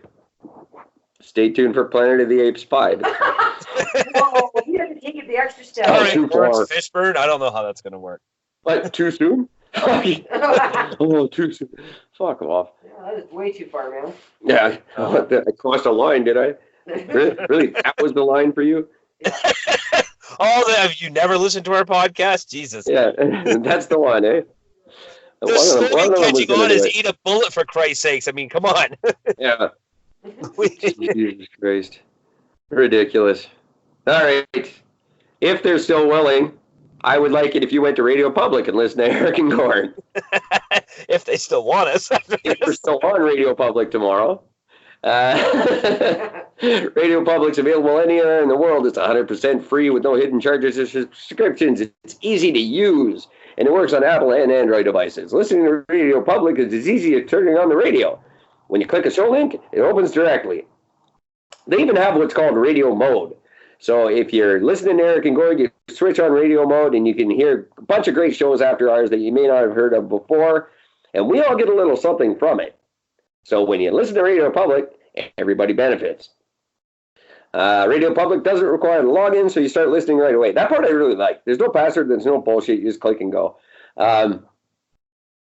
Stay tuned for Planet of the Apes 5. Whoa, you have to take it the extra step. All right, too far. Fishburne, I don't know how that's going to work. What, too soon? Oh, too soon. Fuck off. Yeah, that is way too far, man. Yeah, I crossed a line, did I? Really? That was the line for you? Have you never listened to our podcast? Jesus. Yeah, that's the one, eh? The slogan catching on is eat a bullet, for Christ's sakes. I mean, come on. Yeah. Jesus Christ. Ridiculous. All right. If they're still willing, I would like it if you went to Radio Public and listened to Eric and Gordon. If they still want us. If we're still on Radio Public tomorrow. Radio Public's available anywhere in the world. It's 100% free with no hidden charges or subscriptions. It's easy to use, and it works on Apple and Android devices. Listening to Radio Public is as easy as turning on the radio. When you click a show link, it opens directly. They even have what's called radio mode. So if you're listening to Eric and Gord, you switch on radio mode and you can hear a bunch of great shows after ours that you may not have heard of before. And we all get a little something from it. So when you listen to Radio Public, everybody benefits. Radio Public doesn't require a login, so you start listening right away. That part I really like. There's no password. There's no bullshit. You just click and go.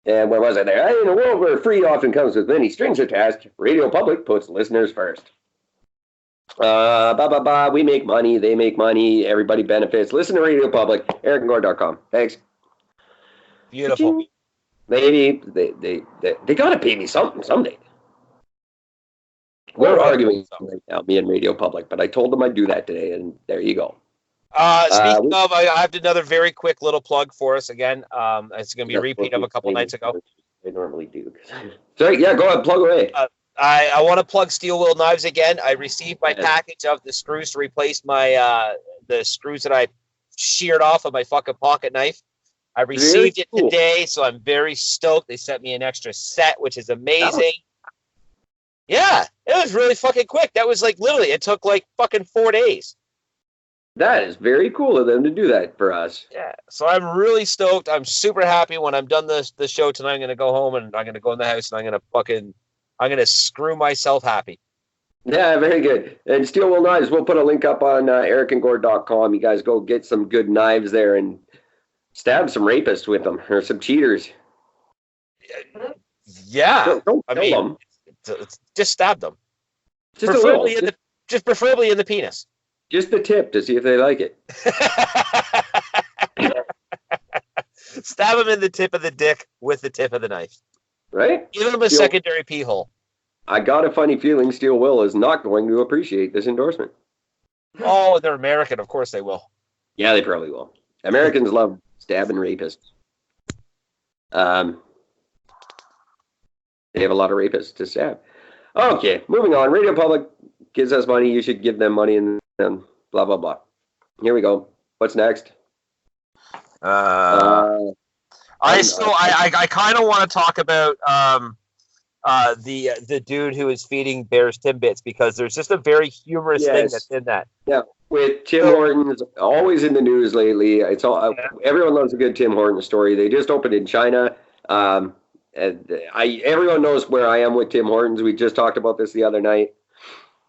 And where was I there? In a world where free often comes with many strings attached, Radio Public puts listeners first. We make money. They make money. Everybody benefits. Listen to Radio Public. EricandGord.com. Thanks. Beautiful. Maybe they gotta pay me something someday. We're arguing right now, me and Radio Public, but I told them I'd do that today, and there you go. Speaking of, I have another very quick little plug for us again. It's going to be a repeat of a couple nights ago. I normally do. Sorry, yeah, go ahead, plug away. I want to plug Steel Wheel Knives again. I received my package of the screws to replace my the screws that I sheared off of my fucking pocket knife. I received it today, so I'm very stoked. They sent me an extra set, which is amazing. Yeah, it was really fucking quick. That was like literally, it took like fucking 4 days. That is very cool of them to do that for us. Yeah, so I'm really stoked. I'm super happy. When I'm done the show tonight, I'm going to go home and I'm going to go in the house and I'm going to screw myself happy. Yeah, very good. And Steel Wheel Knives, we'll put a link up on ericandgord.com. You guys go get some good knives there and stab some rapists with them or some cheaters. Yeah, don't kill them. Just stab them. Preferably in the penis. Just the tip to see if they like it. Stab them in the tip of the dick with the tip of the knife. Right? Give them a secondary pee hole. I got a funny feeling Steel Will is not going to appreciate this endorsement. Oh, they're American. Of course they will. Yeah, they probably will. Americans love stabbing rapists. They have a lot of rapists to stab. Okay, moving on. Radio Public gives us money. You should give them money, and then blah blah blah. Here we go. What's next? I kind of want to talk about the dude who is feeding bears Timbits, because there's just a very humorous thing that's in that. Yeah, with Tim Hortons, always in the news lately. It's all everyone loves a good Tim Hortons story. They just opened in China. Everyone knows where I am with Tim Hortons. We just talked about this the other night.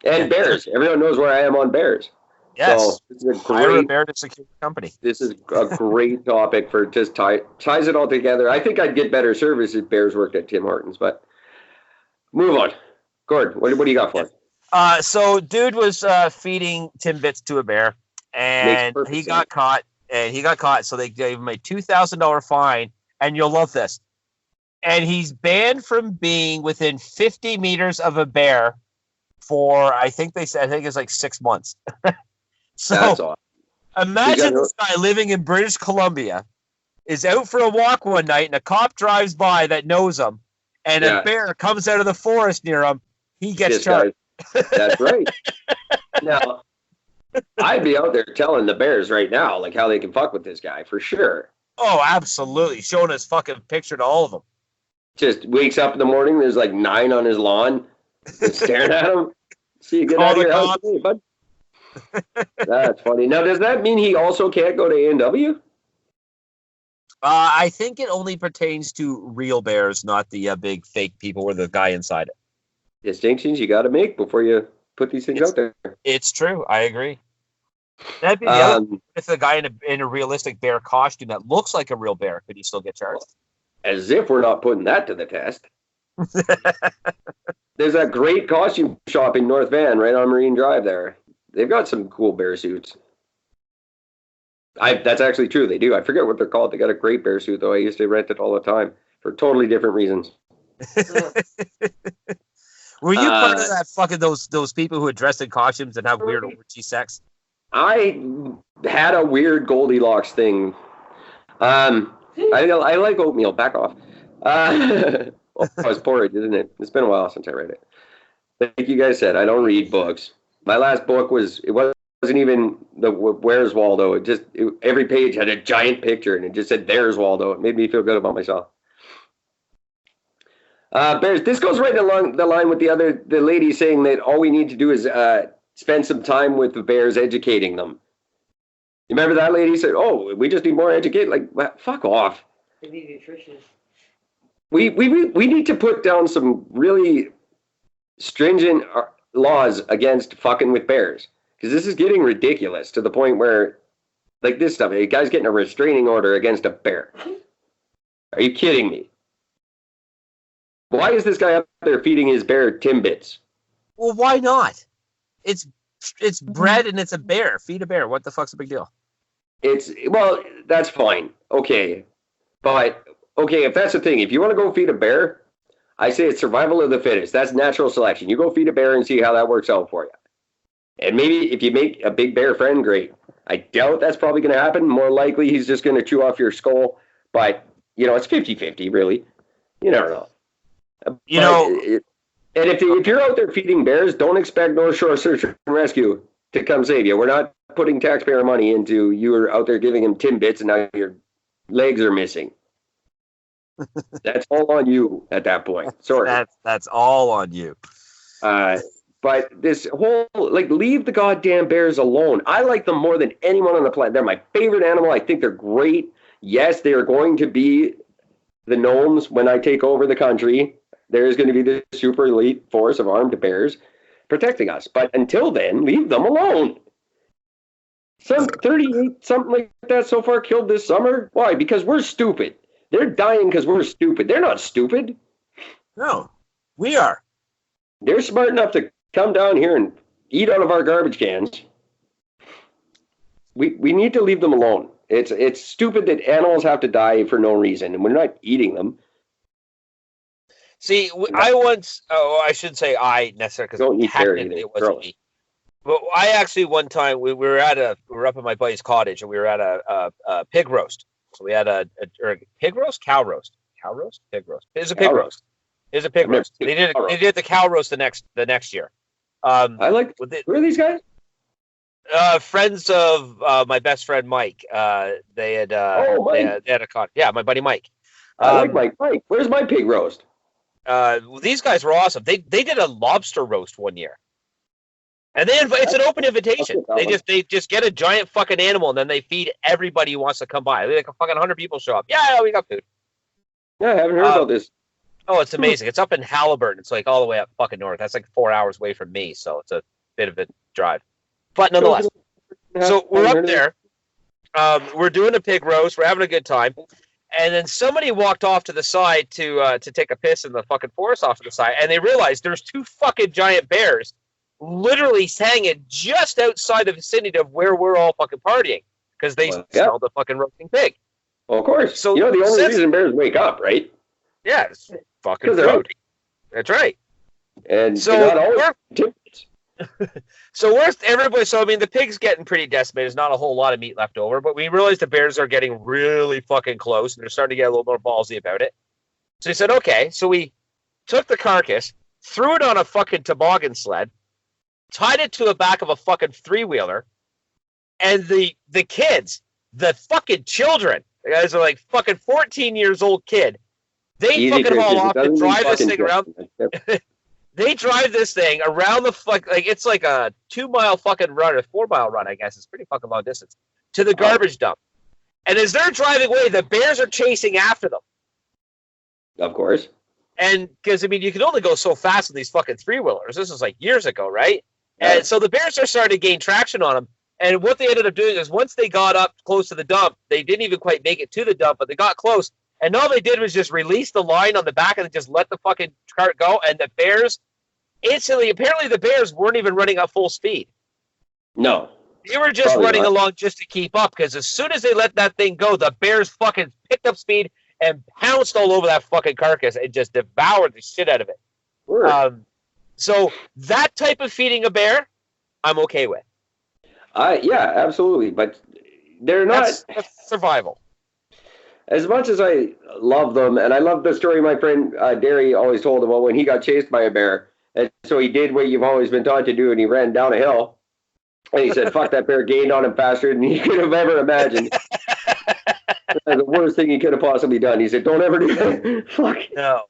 And bears. Everyone knows where I am on bears. Yes. So this is a bear to secure company. This is a great topic for just ties it all together. I think I'd get better service if bears worked at Tim Hortons, but move on. Gord, what do you got for us? So dude was feeding Timbits to a bear, and he got caught. So they gave him a $2,000 fine, and you'll love this. And he's banned from being within 50 meters of a bear for, I think it's like 6 months. So that's awesome. Imagine this guy living in British Columbia is out for a walk one night, and a cop drives by that knows him, and a bear comes out of the forest near him. He gets charged. That's right. Now, I'd be out there telling the bears right now, like, how they can fuck with this guy for sure. Oh, absolutely. Showing his fucking picture to all of them. Just wakes up in the morning, there's like 9 on his lawn, staring at him. See you get out of your house, bud. That's funny. Now, does that mean he also can't go to A&W? I think it only pertains to real bears, not the big fake people or the guy inside it. Distinctions you got to make before you put these things out there. It's true. I agree. That'd be the other. If the guy in a realistic bear costume that looks like a real bear, could he still get charged? As if we're not putting that to the test. There's that great costume shop in North Van, right on Marine Drive there. They've got some cool bear suits. That's actually true. They do. I forget what they're called. They got a great bear suit, though. I used to rent it all the time for totally different reasons. Were you part of that fucking those people who are dressed in costumes and have weird orgy sex? I had a weird Goldilocks thing. I like oatmeal. Back off. Well, it's porridge, isn't it? It's been a while since I read it. Like you guys said, I don't read books. My last book wasn't even the Where's Waldo. Every page had a giant picture, and it just said There's Waldo. It made me feel good about myself. Bears. This goes right along the line with the lady saying that all we need to do is spend some time with the bears, educating them. You remember that lady said, "Oh, we just need more education." Like, well, fuck off. They need nutrition. We need to put down some really stringent laws against fucking with bears, because this is getting ridiculous to the point where, like, this stuff, a guy's getting a restraining order against a bear. Are you kidding me? Why is this guy up there feeding his bear Timbits? Well, why not? It's bread and it's a bear. Feed a bear. What the fuck's the big deal? Well, that's fine. Okay. But, okay, if that's the thing, if you want to go feed a bear, I say it's survival of the fittest. That's natural selection. You go feed a bear and see how that works out for you. And maybe if you make a big bear friend, great. I doubt that's probably going to happen. More likely he's just going to chew off your skull. But, it's 50-50, really. You never know. And if you're out there feeding bears, don't expect North Shore Search and Rescue to come save you. We're not putting taxpayer money into you are out there giving him Timbits and now your legs are missing. That's all on you at that point. Sorry. That's all on you. But this whole, leave the goddamn bears alone. I like them more than anyone on the planet. They're my favorite animal. I think they're great. Yes, they are going to be the gnomes when I take over the country. There is going to be this super elite force of armed bears protecting us. But until then, leave them alone. Some 38, something like that so far killed this summer. Why? Because we're stupid. They're dying because we're stupid. They're not stupid. No, we are. They're smart enough to come down here and eat out of our garbage cans. We need to leave them alone. It's stupid that animals have to die for no reason, and we're not eating them. See, I should say I necessarily, because technically it wasn't me. But I actually one time we were up at my buddy's cottage and we were at a pig roast. So we had a pig roast, cow roast, pig roast. It was a pig roast. It was a pig roast. They did the cow roast the next year. I like. Who are these guys? Friends of my best friend Mike. They had a con. Yeah, my buddy Mike. I like Mike. Mike, where's my pig roast? These guys were awesome. They did a lobster roast one year, and it's an open invitation. They just get a giant fucking animal and then they feed everybody who wants to come by. Like a fucking 100 people show up. Yeah, we got food. Yeah, I haven't heard about this. Oh, it's amazing. It's up in Halliburton. It's like all the way up fucking north. That's like 4 hours away from me, so it's a bit of a drive. But nonetheless, so we're up there. We're doing a pig roast. We're having a good time. And then somebody walked off to the side to take a piss in the fucking forest off to the side, and they realized there's 2 fucking giant bears literally hanging just outside the vicinity of where we're all fucking partying because they smelled the fucking roasting pig. Well, of course. So the only reason bears wake up, right? Yeah, it's fucking food. That's right. And so not always So I mean, the pig's getting pretty decimated. There's not a whole lot of meat left over, but we realized the bears are getting really fucking close, and they're starting to get a little more ballsy about it. So he said, okay. So we took the carcass, threw it on a fucking toboggan sled, tied it to the back of a fucking 3-wheeler, and the kids, the fucking children, the guys are like fucking 14 years old kid, they fucking haul off to drive this thing around. They drive this thing around the it's like a 2-mile fucking run, or 4-mile run, I guess. It's pretty fucking long distance to the garbage dump. And as they're driving away, the bears are chasing after them. Of course. And because, I mean, you can only go so fast with these fucking 3-wheelers. This was like years ago, right? Yeah. And so the bears are starting to gain traction on them. And what they ended up doing is once they got up close to the dump, they didn't even quite make it to the dump, but they got close. And all they did was just release the line on the back and just let the fucking cart go. And the bears instantly, apparently the bears weren't even running at full speed. No. They were just running along just to keep up, because as soon as they let that thing go, the bears fucking picked up speed and pounced all over that fucking carcass and just devoured the shit out of it. So that type of feeding a bear, I'm okay with. Yeah, absolutely. But they're not... That's survival. As much as I love them, and I love the story my friend Derry always told about when he got chased by a bear. And so he did what you've always been taught to do, and he ran down a hill. And he said, fuck, that bear gained on him faster than he could have ever imagined. The worst thing he could have possibly done. He said, don't ever do that. Fuck. No.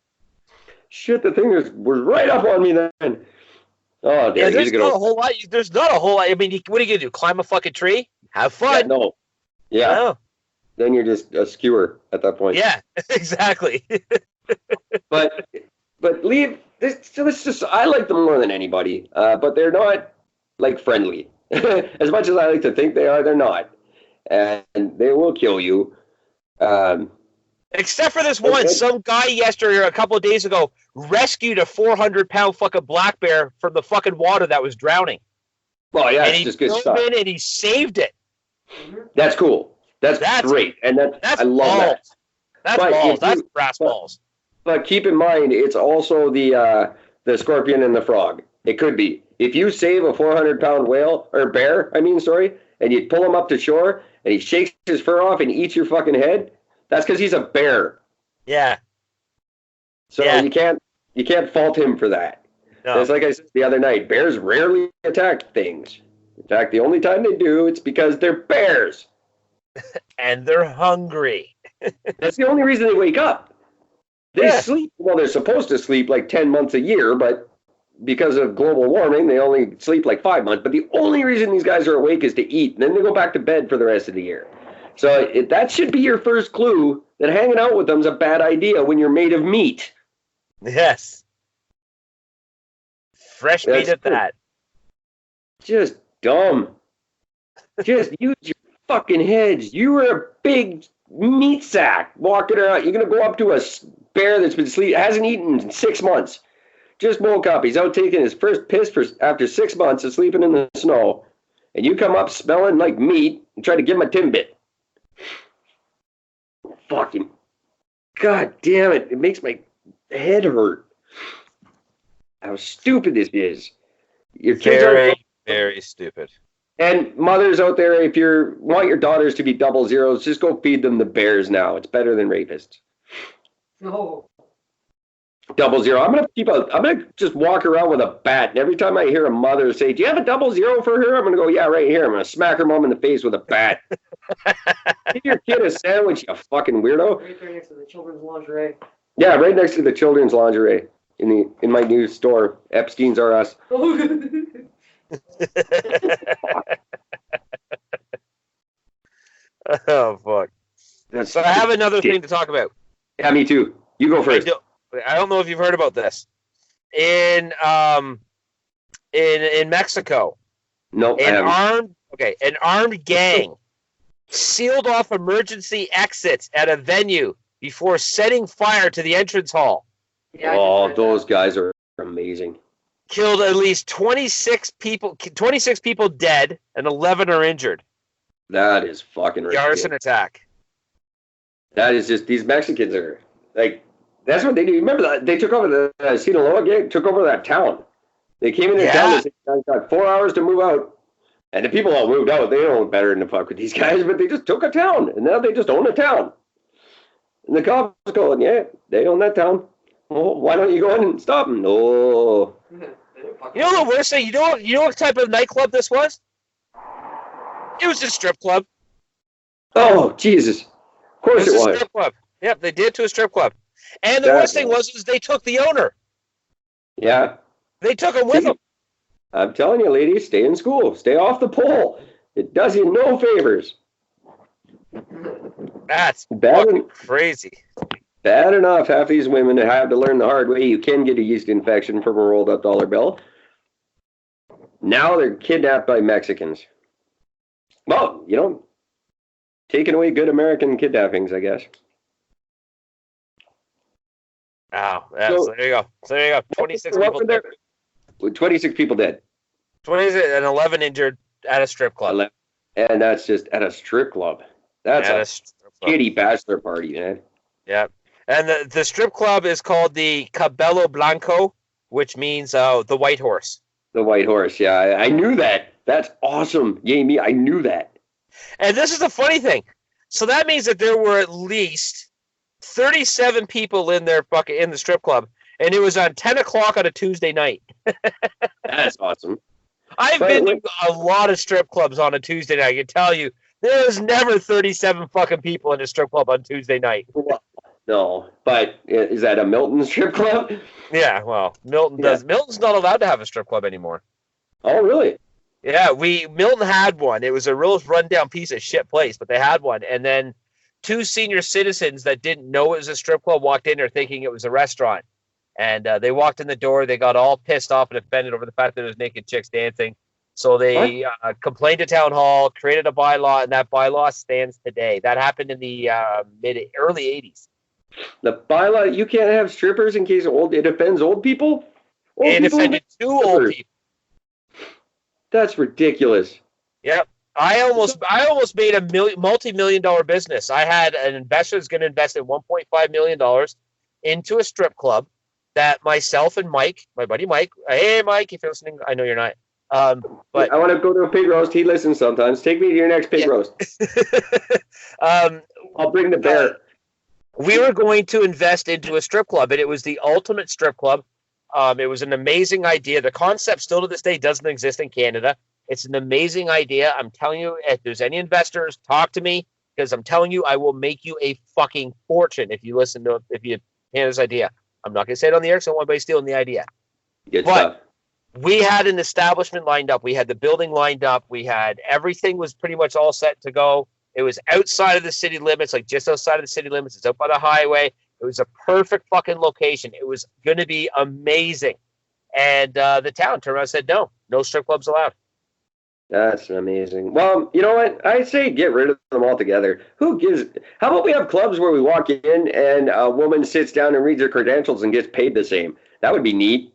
Shit, the thing was right up on me then. Oh, Derry, there's not a whole lot. There's not a whole lot. I mean, what are you going to do? Climb a fucking tree? Have fun. Yeah, no. Yeah. No. Then you're just a skewer at that point. Yeah, exactly. but leave this. So it's just, I like them more than anybody, but they're not like friendly. As much as I like to think they are, they're not, and they will kill you. Except for this one, some guy yesterday or a couple of days ago rescued a 400-pound fucking black bear from the fucking water that was drowning. Well, yeah, and it's just good stuff. And he saved it. That's cool. That's great, and I love that. That's balls. That's brass balls. But keep in mind, it's also the scorpion and the frog. It could be. If you save a 400-pound whale, or bear, and you pull him up to shore, and he shakes his fur off and eats your fucking head, that's because he's a bear. Yeah. So you can't fault him for that. No. It's like I said the other night, bears rarely attack things. In fact, the only time they do, it's because they're bears. And they're hungry. That's the only reason they wake up. They sleep. Well, they're supposed to sleep like 10 months a year, but because of global warming, they only sleep like 5 months. But the only reason these guys are awake is to eat, and then they go back to bed for the rest of the year. So that should be your first clue that hanging out with them is a bad idea when you're made of meat. Yes. Fresh meat at that. Just dumb. Just use your fucking heads. You were a big meat sack walking around. You're going to go up to a bear that's been sleeping, hasn't eaten in 6 months. Just woke up. He's out taking his first piss after 6 months of sleeping in the snow. And you come up smelling like meat and try to give him a Timbit. Fucking God damn it. It makes my head hurt. How stupid this is. Your kids are very stupid. And mothers out there, if you want your daughters to be 00s, just go feed them the bears now. It's better than rapists. No. 00. I'm gonna just walk around with a bat, and every time I hear a mother say, "Do you have a 00 for her?" I'm gonna go, "Yeah, right here." I'm gonna smack her mom in the face with a bat. Give your kid a sandwich, you fucking weirdo. Right there next to the children's lingerie. Yeah, right next to the children's lingerie in my new store, Epstein's R Us. Oh fuck! So I have another thing to talk about. Yeah, me too. You go first. I don't know if you've heard about this. In Mexico, No, an armed gang sealed off emergency exits at a venue before setting fire to the entrance hall. Yeah, those guys are amazing. Killed at least 26 people. 26 people dead and 11 are injured. That is fucking ridiculous. The arson attack. That is just, these Mexicans are like, that's what they do. Remember that they took over the Sinaloa gang, took over that town. They came into town. They got 4 hours to move out, and the people all moved out. They don't know better than to fuck with these guys, but they just took a town, and now they just own a town. And the cops going, yeah, they own that town. Well, why don't you go in and stop them? No. You know the worst thing? You know what type of nightclub this was? It was a strip club. Oh, Jesus. Of course it was. A strip club. Yep, they did to a strip club. And the worst thing was they took the owner. Yeah. They took him with them. I'm telling you, ladies, stay in school. Stay off the pole. It does you no favors. That's fucking crazy. Bad enough half these women have to learn the hard way. You can get a yeast infection from a rolled up dollar bill. Now they're kidnapped by Mexicans. Well, you know, taking away good American kidnappings, I guess. Oh, yeah, so there you go. 26 people dead. 26 people dead. 26 and 11 injured at a strip club. And that's just at a strip club. That's a kitty bachelor party, man. Yeah. And the strip club is called the Cabello Blanco, which means the white horse. The white horse, yeah. I knew that. That's awesome. Yay, me, I knew that. And this is the funny thing. So that means that there were at least 37 people in there in the strip club, and it was on 10 o'clock on a Tuesday night. That's awesome. I've been to a lot of strip clubs on a Tuesday night. I can tell you, there's never 37 fucking people in a strip club on Tuesday night. No, but is that a Milton strip club? Yeah, well, Milton does. Milton's not allowed to have a strip club anymore. Oh, really? Yeah, Milton had one. It was a real rundown piece of shit place, but they had one. And then 2 senior citizens that didn't know it was a strip club walked in there thinking it was a restaurant. And they walked in the door. They got all pissed off and offended over the fact that there was naked chicks dancing. So they complained to town hall, created a bylaw, and that bylaw stands today. That happened in the early 80s. The bylaw, you can't have strippers in case it offends old people? It offended 2 old people. That's ridiculous. Yep. I almost made a multi-million-dollar business. I had an investor that's going to invest in $1.5 million into a strip club that myself and Mike, my buddy Mike, hey Mike, if you're listening, I know you're not. But I want to go to a pig roast. He listens sometimes. Take me to your next pig roast. I'll bring the bear. We were going to invest into a strip club, and it was the ultimate strip club. It was an amazing idea. The concept still to this day doesn't exist in Canada. It's an amazing idea. I'm telling you, if there's any investors, talk to me, because I'm telling you, I will make you a fucking fortune if you hear this idea. I'm not going to say it on the air, so I don't want anybody stealing the idea. Good stuff. We had an establishment lined up. We had the building lined up. We had everything was pretty much all set to go. It was outside of the city limits, like just outside of the city limits. It's out by the highway. It was a perfect fucking location. It was going to be amazing. And the town turned around and said, no strip clubs allowed. That's amazing. Well, you know what? I say get rid of them altogether. Who gives? How about we have clubs where we walk in and a woman sits down and reads her credentials and gets paid the same? That would be neat.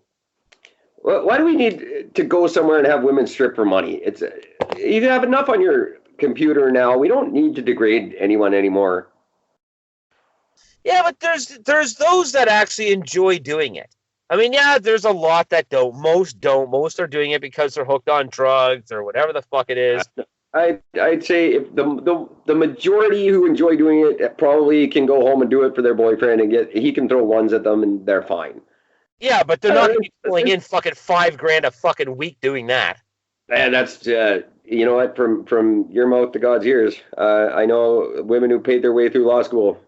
Why do we need to go somewhere and have women strip for money? You have enough on your computer now. We don't need to degrade anyone anymore. Yeah, but there's those that actually enjoy doing it. I mean, yeah, there's a lot that don't. Most don't. Most are doing it because they're hooked on drugs or whatever the fuck it is. I'd say if the majority who enjoy doing it probably can go home and do it for their boyfriend and he can throw ones at them and they're fine. Yeah, but they're not going to be pulling in fucking $5,000 a fucking week doing that. And that's you know what, from your mouth to God's ears. I know women who paid their way through law school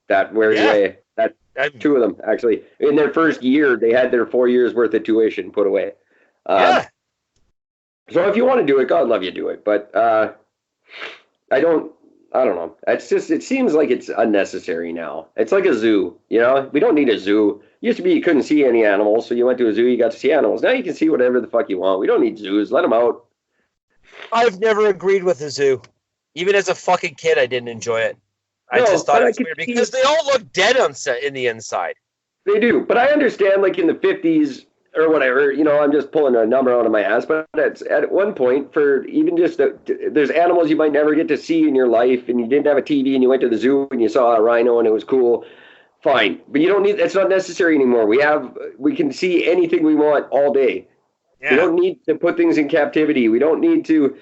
that very way. That two of them actually in their first year they had their 4 years worth of tuition put away. So if you want to do it, God love you, do it. But I don't know. It's just, it seems like it's unnecessary now. It's like a zoo, you know? We don't need a zoo. Used to be you couldn't see any animals, so you went to a zoo, you got to see animals. Now you can see whatever the fuck you want. We don't need zoos. Let them out. I've never agreed with a zoo. Even as a fucking kid, I didn't enjoy it. I just thought it was weird because they all look dead in the inside. They do, but I understand, like in the 50s or whatever, you know, I'm just pulling a number out of my ass, but at one point, for even just, there's animals you might never get to see in your life, and you didn't have a TV, and you went to the zoo, and you saw a rhino, and it was cool, fine. But you don't need, it's not necessary anymore. We can see anything we want all day. Yeah. We don't need to put things in captivity. We don't need to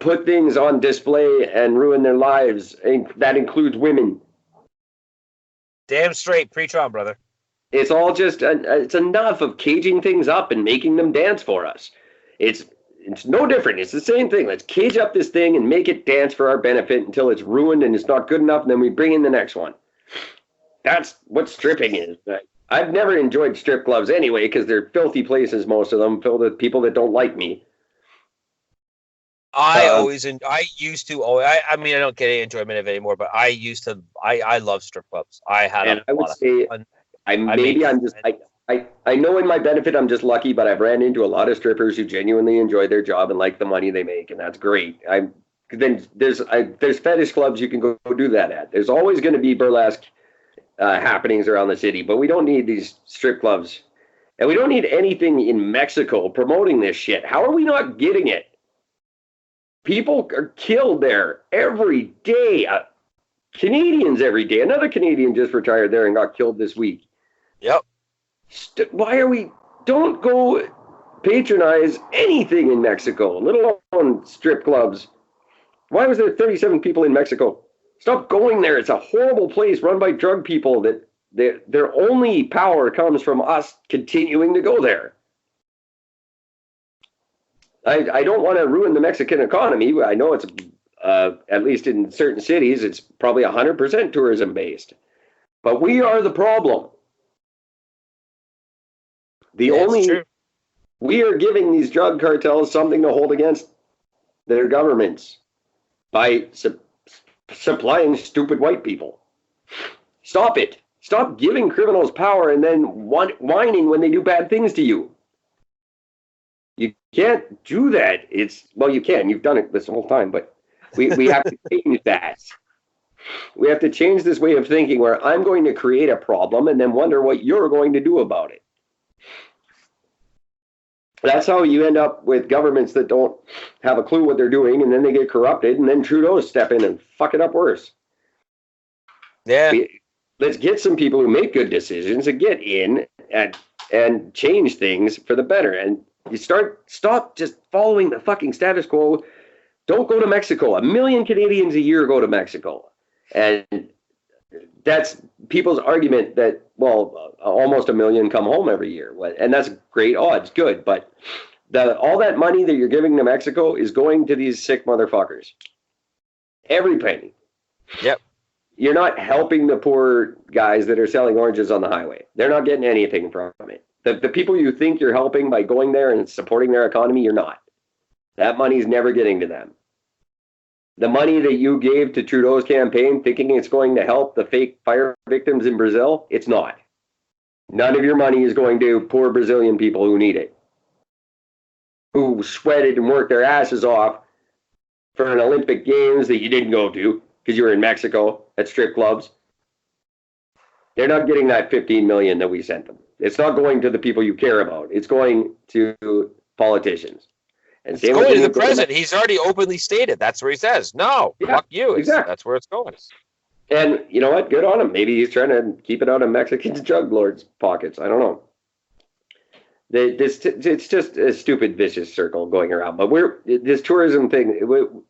put things on display and ruin their lives, and that includes women. Damn straight. Preach on, brother. It's all just, it's enough of caging things up and making them dance for us. It's no different. It's the same thing. Let's cage up this thing and make it dance for our benefit until it's ruined and it's not good enough, and then we bring in the next one. That's what stripping is. I've never enjoyed strip clubs anyway because they're filthy places, most of them, filled with people that don't like me. I used to. I mean, I don't get any enjoyment of it anymore, but I used to. I love strip clubs. I would say fun. I know in my benefit I'm just lucky, but I've ran into a lot of strippers who genuinely enjoy their job and like the money they make, and that's great. Then there's fetish clubs you can go do that at. There's always going to be burlesque happenings around the city, but we don't need these strip clubs, and we don't need anything in Mexico promoting this shit. How are we not getting it? People are killed there every day. Canadians every day. Another Canadian just retired there and got killed this week. Yep. Why are we... Don't go patronize anything in Mexico, let alone strip clubs. Why was there 37 people in Mexico? Stop going there. It's a horrible place run by drug people that their only power comes from us continuing to go there. I don't want to ruin the Mexican economy. I know it's, at least in certain cities, it's probably 100% tourism based. But we are the problem. We are giving these drug cartels something to hold against their governments by supplying stupid white people. Stop it. Stop giving criminals power and then whining when they do bad things to you. You can't do that. Well, you can. You've done it this whole time, but we have to change that. We have to change this way of thinking where I'm going to create a problem and then wonder what you're going to do about it. That's how you end up with governments that don't have a clue what they're doing, and then they get corrupted, and then Trudeau step in and fuck it up worse. Yeah. Let's get some people who make good decisions and get in and change things for the better. And you stop just following the fucking status quo. Don't go to Mexico. 1 million Canadians a year go to Mexico. And that's people's argument that, well, almost 1 million come home every year. And that's great odds, good. But all that money that you're giving to Mexico is going to these sick motherfuckers. Every penny. Yep. You're not helping the poor guys that are selling oranges on the highway. They're not getting anything from it. The people you think you're helping by going there and supporting their economy, you're not. That money's never getting to them. The money that you gave to Trudeau's campaign thinking it's going to help the fake fire victims in Brazil, it's not. None of your money is going to poor Brazilian people who need it, who sweated and worked their asses off for an Olympic Games that you didn't go to because you were in Mexico at strip clubs. They're not getting that 15 million that we sent them. It's not going to the people you care about. It's going to politicians. And it's going to the president. He's already openly stated. That's where he says, no, fuck you. Exactly. That's where it's going. And you know what? Good on him. Maybe he's trying to keep it out of Mexican drug lords' pockets. I don't know. It's just a stupid vicious circle going around. But this tourism thing.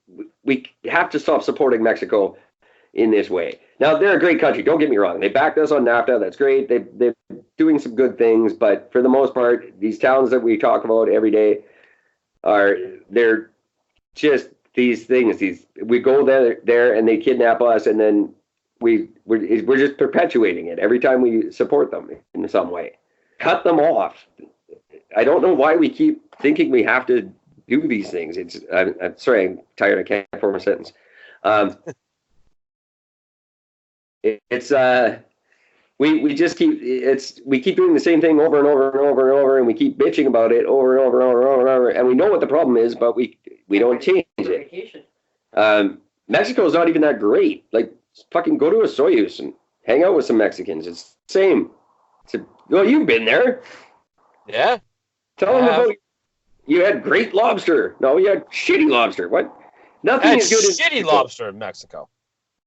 We have to stop supporting Mexico in this way. Now they're a great country. Don't get me wrong. They backed us on NAFTA. That's great. They're doing some good things. But for the most part, these towns that we talk about every day they're just these things. We go there and they kidnap us, and then we're just perpetuating it every time we support them in some way. Cut them off. I don't know why we keep thinking we have to do these things. I'm sorry, I'm tired. I can't form a sentence. We keep doing the same thing over and over and over and over, and we keep bitching about it over and over and over and over and over, and we know what the problem is, but we don't change it. Mexico is not even that great. Like, fucking go to a Soyuz and hang out with some Mexicans. It's the same. Well, you've been there. Yeah. Tell them about you had great lobster. No, you had shitty lobster. What? Nothing is good as shitty lobster in Mexico.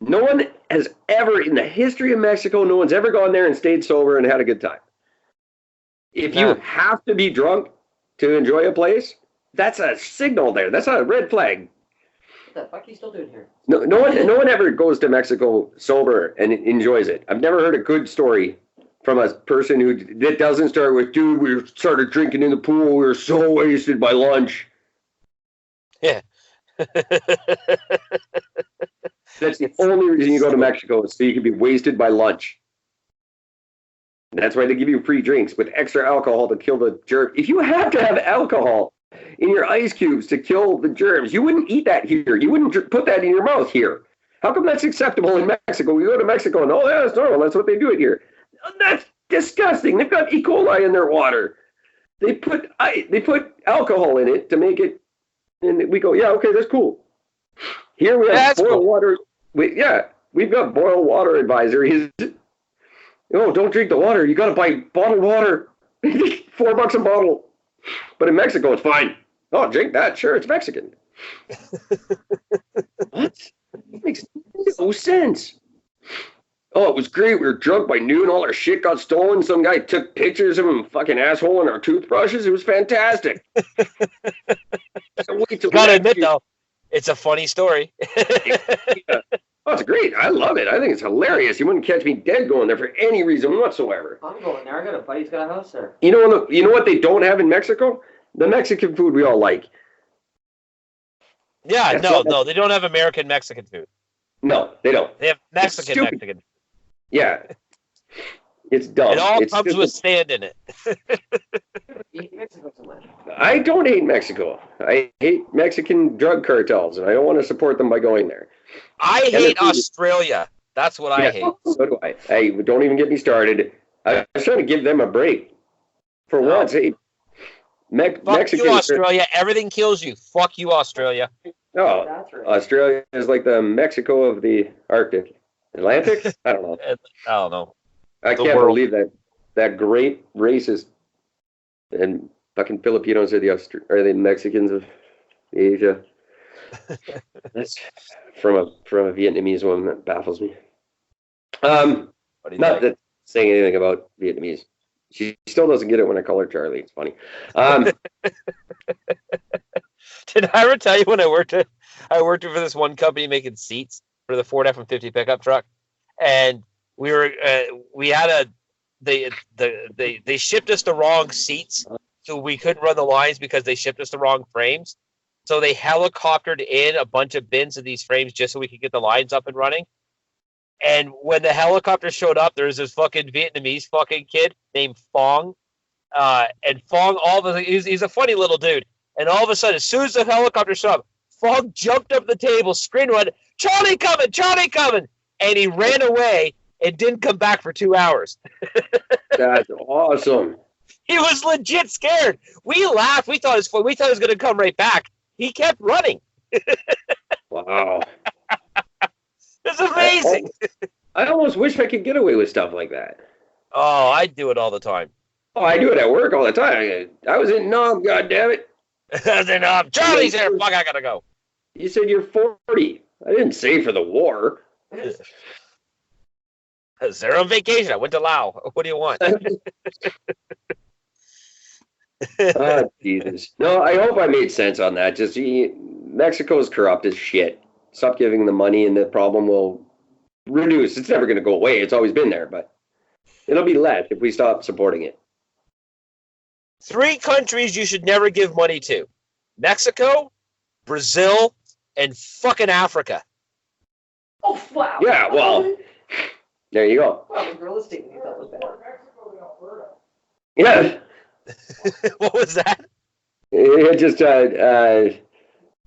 No one has ever, in the history of Mexico, no one's ever gone there and stayed sober and had a good time. If you have to be drunk to enjoy a place, that's a signal there. That's a red flag. What the fuck are you still doing here? No one ever goes to Mexico sober and enjoys it. I've never heard a good story from a person that doesn't start with, dude, we started drinking in the pool. We were so wasted by lunch. Yeah. That's the only reason you go to Mexico is so you can be wasted by lunch. And that's why they give you free drinks with extra alcohol to kill the germ. If you have to have alcohol in your ice cubes to kill the germs, you wouldn't eat that here. You wouldn't put that in your mouth here. How come that's acceptable in Mexico? We go to Mexico and, oh, yeah, that's normal. That's what they do it here. That's disgusting. They've got E. coli in their water. They put alcohol in it to make it, and we go, yeah, okay, that's cool. Here we have boiled water. We've got boiled water advisories. Oh, don't drink the water. You got to buy bottled water. $4 a bottle. But in Mexico, it's fine. Oh, drink that. Sure, it's Mexican. What? It makes no sense. Oh, it was great. We were drunk by noon. All our shit got stolen. Some guy took pictures of him fucking asshole in our toothbrushes. It was fantastic. Gotta admit, though, it's a funny story. Yeah. Oh, it's great. I love it. I think it's hilarious. You wouldn't catch me dead going there for any reason whatsoever. I'm going there. I got a buddy who's got a house there. You know what they don't have in Mexico? The Mexican food we all like. Yeah, no, they don't have American Mexican food. No, they don't. They have Mexican. Yeah. It's dumb. It all comes with stand in it. Eat Mexico so much. I don't hate Mexico. I hate Mexican drug cartels, and I don't want to support them by going there. I hate Australia. That's what I hate. So do I. Hey, don't even get me started. I was trying to give them a break. For once, hey, Fuck Mexican, you, Australia. Everything kills you. Fuck you, Australia. No, That's right. Australia is like the Mexico of the Arctic. Atlantic? I don't know. I don't know. I can't believe that great racist and fucking Filipinos are the Mexicans of Asia. That's from a Vietnamese woman that baffles me. Not that saying anything about Vietnamese. She still doesn't get it when I call her Charlie. It's funny. Did I ever tell you when I worked for this one company making seats for the Ford F-150 pickup truck, and they shipped us the wrong seats, so we couldn't run the lines because they shipped us the wrong frames. So they helicoptered in a bunch of bins of these frames just so we could get the lines up and running. And when the helicopter showed up, there was this fucking Vietnamese fucking kid named Phong. And Phong, he's a funny little dude. And all of a sudden, as soon as the helicopter showed up, Phong jumped up the table, screamed, went, Charlie coming! And he ran away and didn't come back for 2 hours. That's awesome. He was legit scared. We laughed. We thought he was going to come right back. He kept running. Wow. It's amazing. I almost wish I could get away with stuff like that. Oh, I do it all the time. Oh, I do it at work all the time. I was in Nam, goddammit. Charlie's here. Fuck, I gotta go. You said you're 40. I didn't say for the war. They're on vacation. I went to Laos. What do you want? Oh, Jesus. No, I hope I made sense on that. Just Mexico's corrupt as shit. Stop giving them money, and the problem will reduce. It's never going to go away. It's always been there, but it'll be less if we stop supporting it. 3 countries you should never give money to: Mexico, Brazil, and fucking Africa. Oh, wow. Yeah, well, there you go. Well, the real estate we thought was better. Yeah. What was that? It just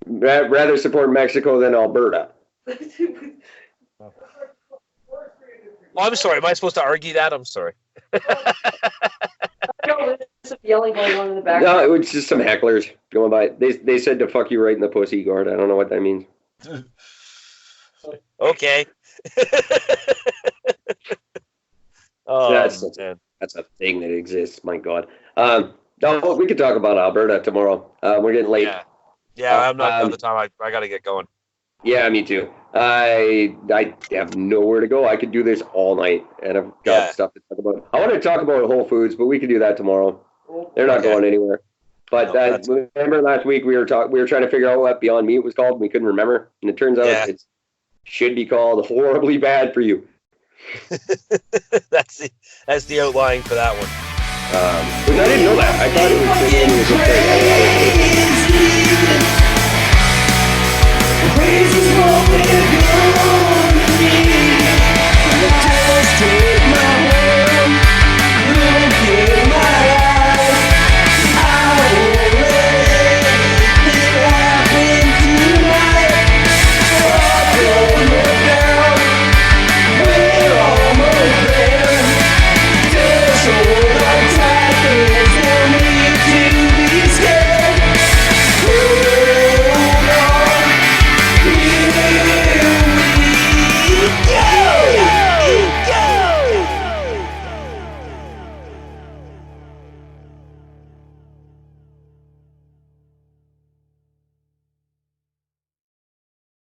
rather support Mexico than Alberta. Oh, I'm sorry. Am I supposed to argue that? I'm sorry. There's some yelling going on in the back. No, it was just some hecklers going by. They said to fuck you right in the pussy, Gord. I don't know what that means. Okay. Oh, that's a thing that exists. My God. No, we could talk about Alberta tomorrow. We're getting late. Yeah, I'm not done the time. I got to get going. Yeah, me too. I have nowhere to go. I could do this all night, and I've got stuff to talk about. I want to talk about Whole Foods, but we can do that tomorrow. They're not going anywhere. But remember last week we were trying to figure out what Beyond Meat was called, and we couldn't remember. And it turns out it should be called Horribly Bad for You. That's the outline for that one. Which I didn't know that. I thought it was Crazy, crazy,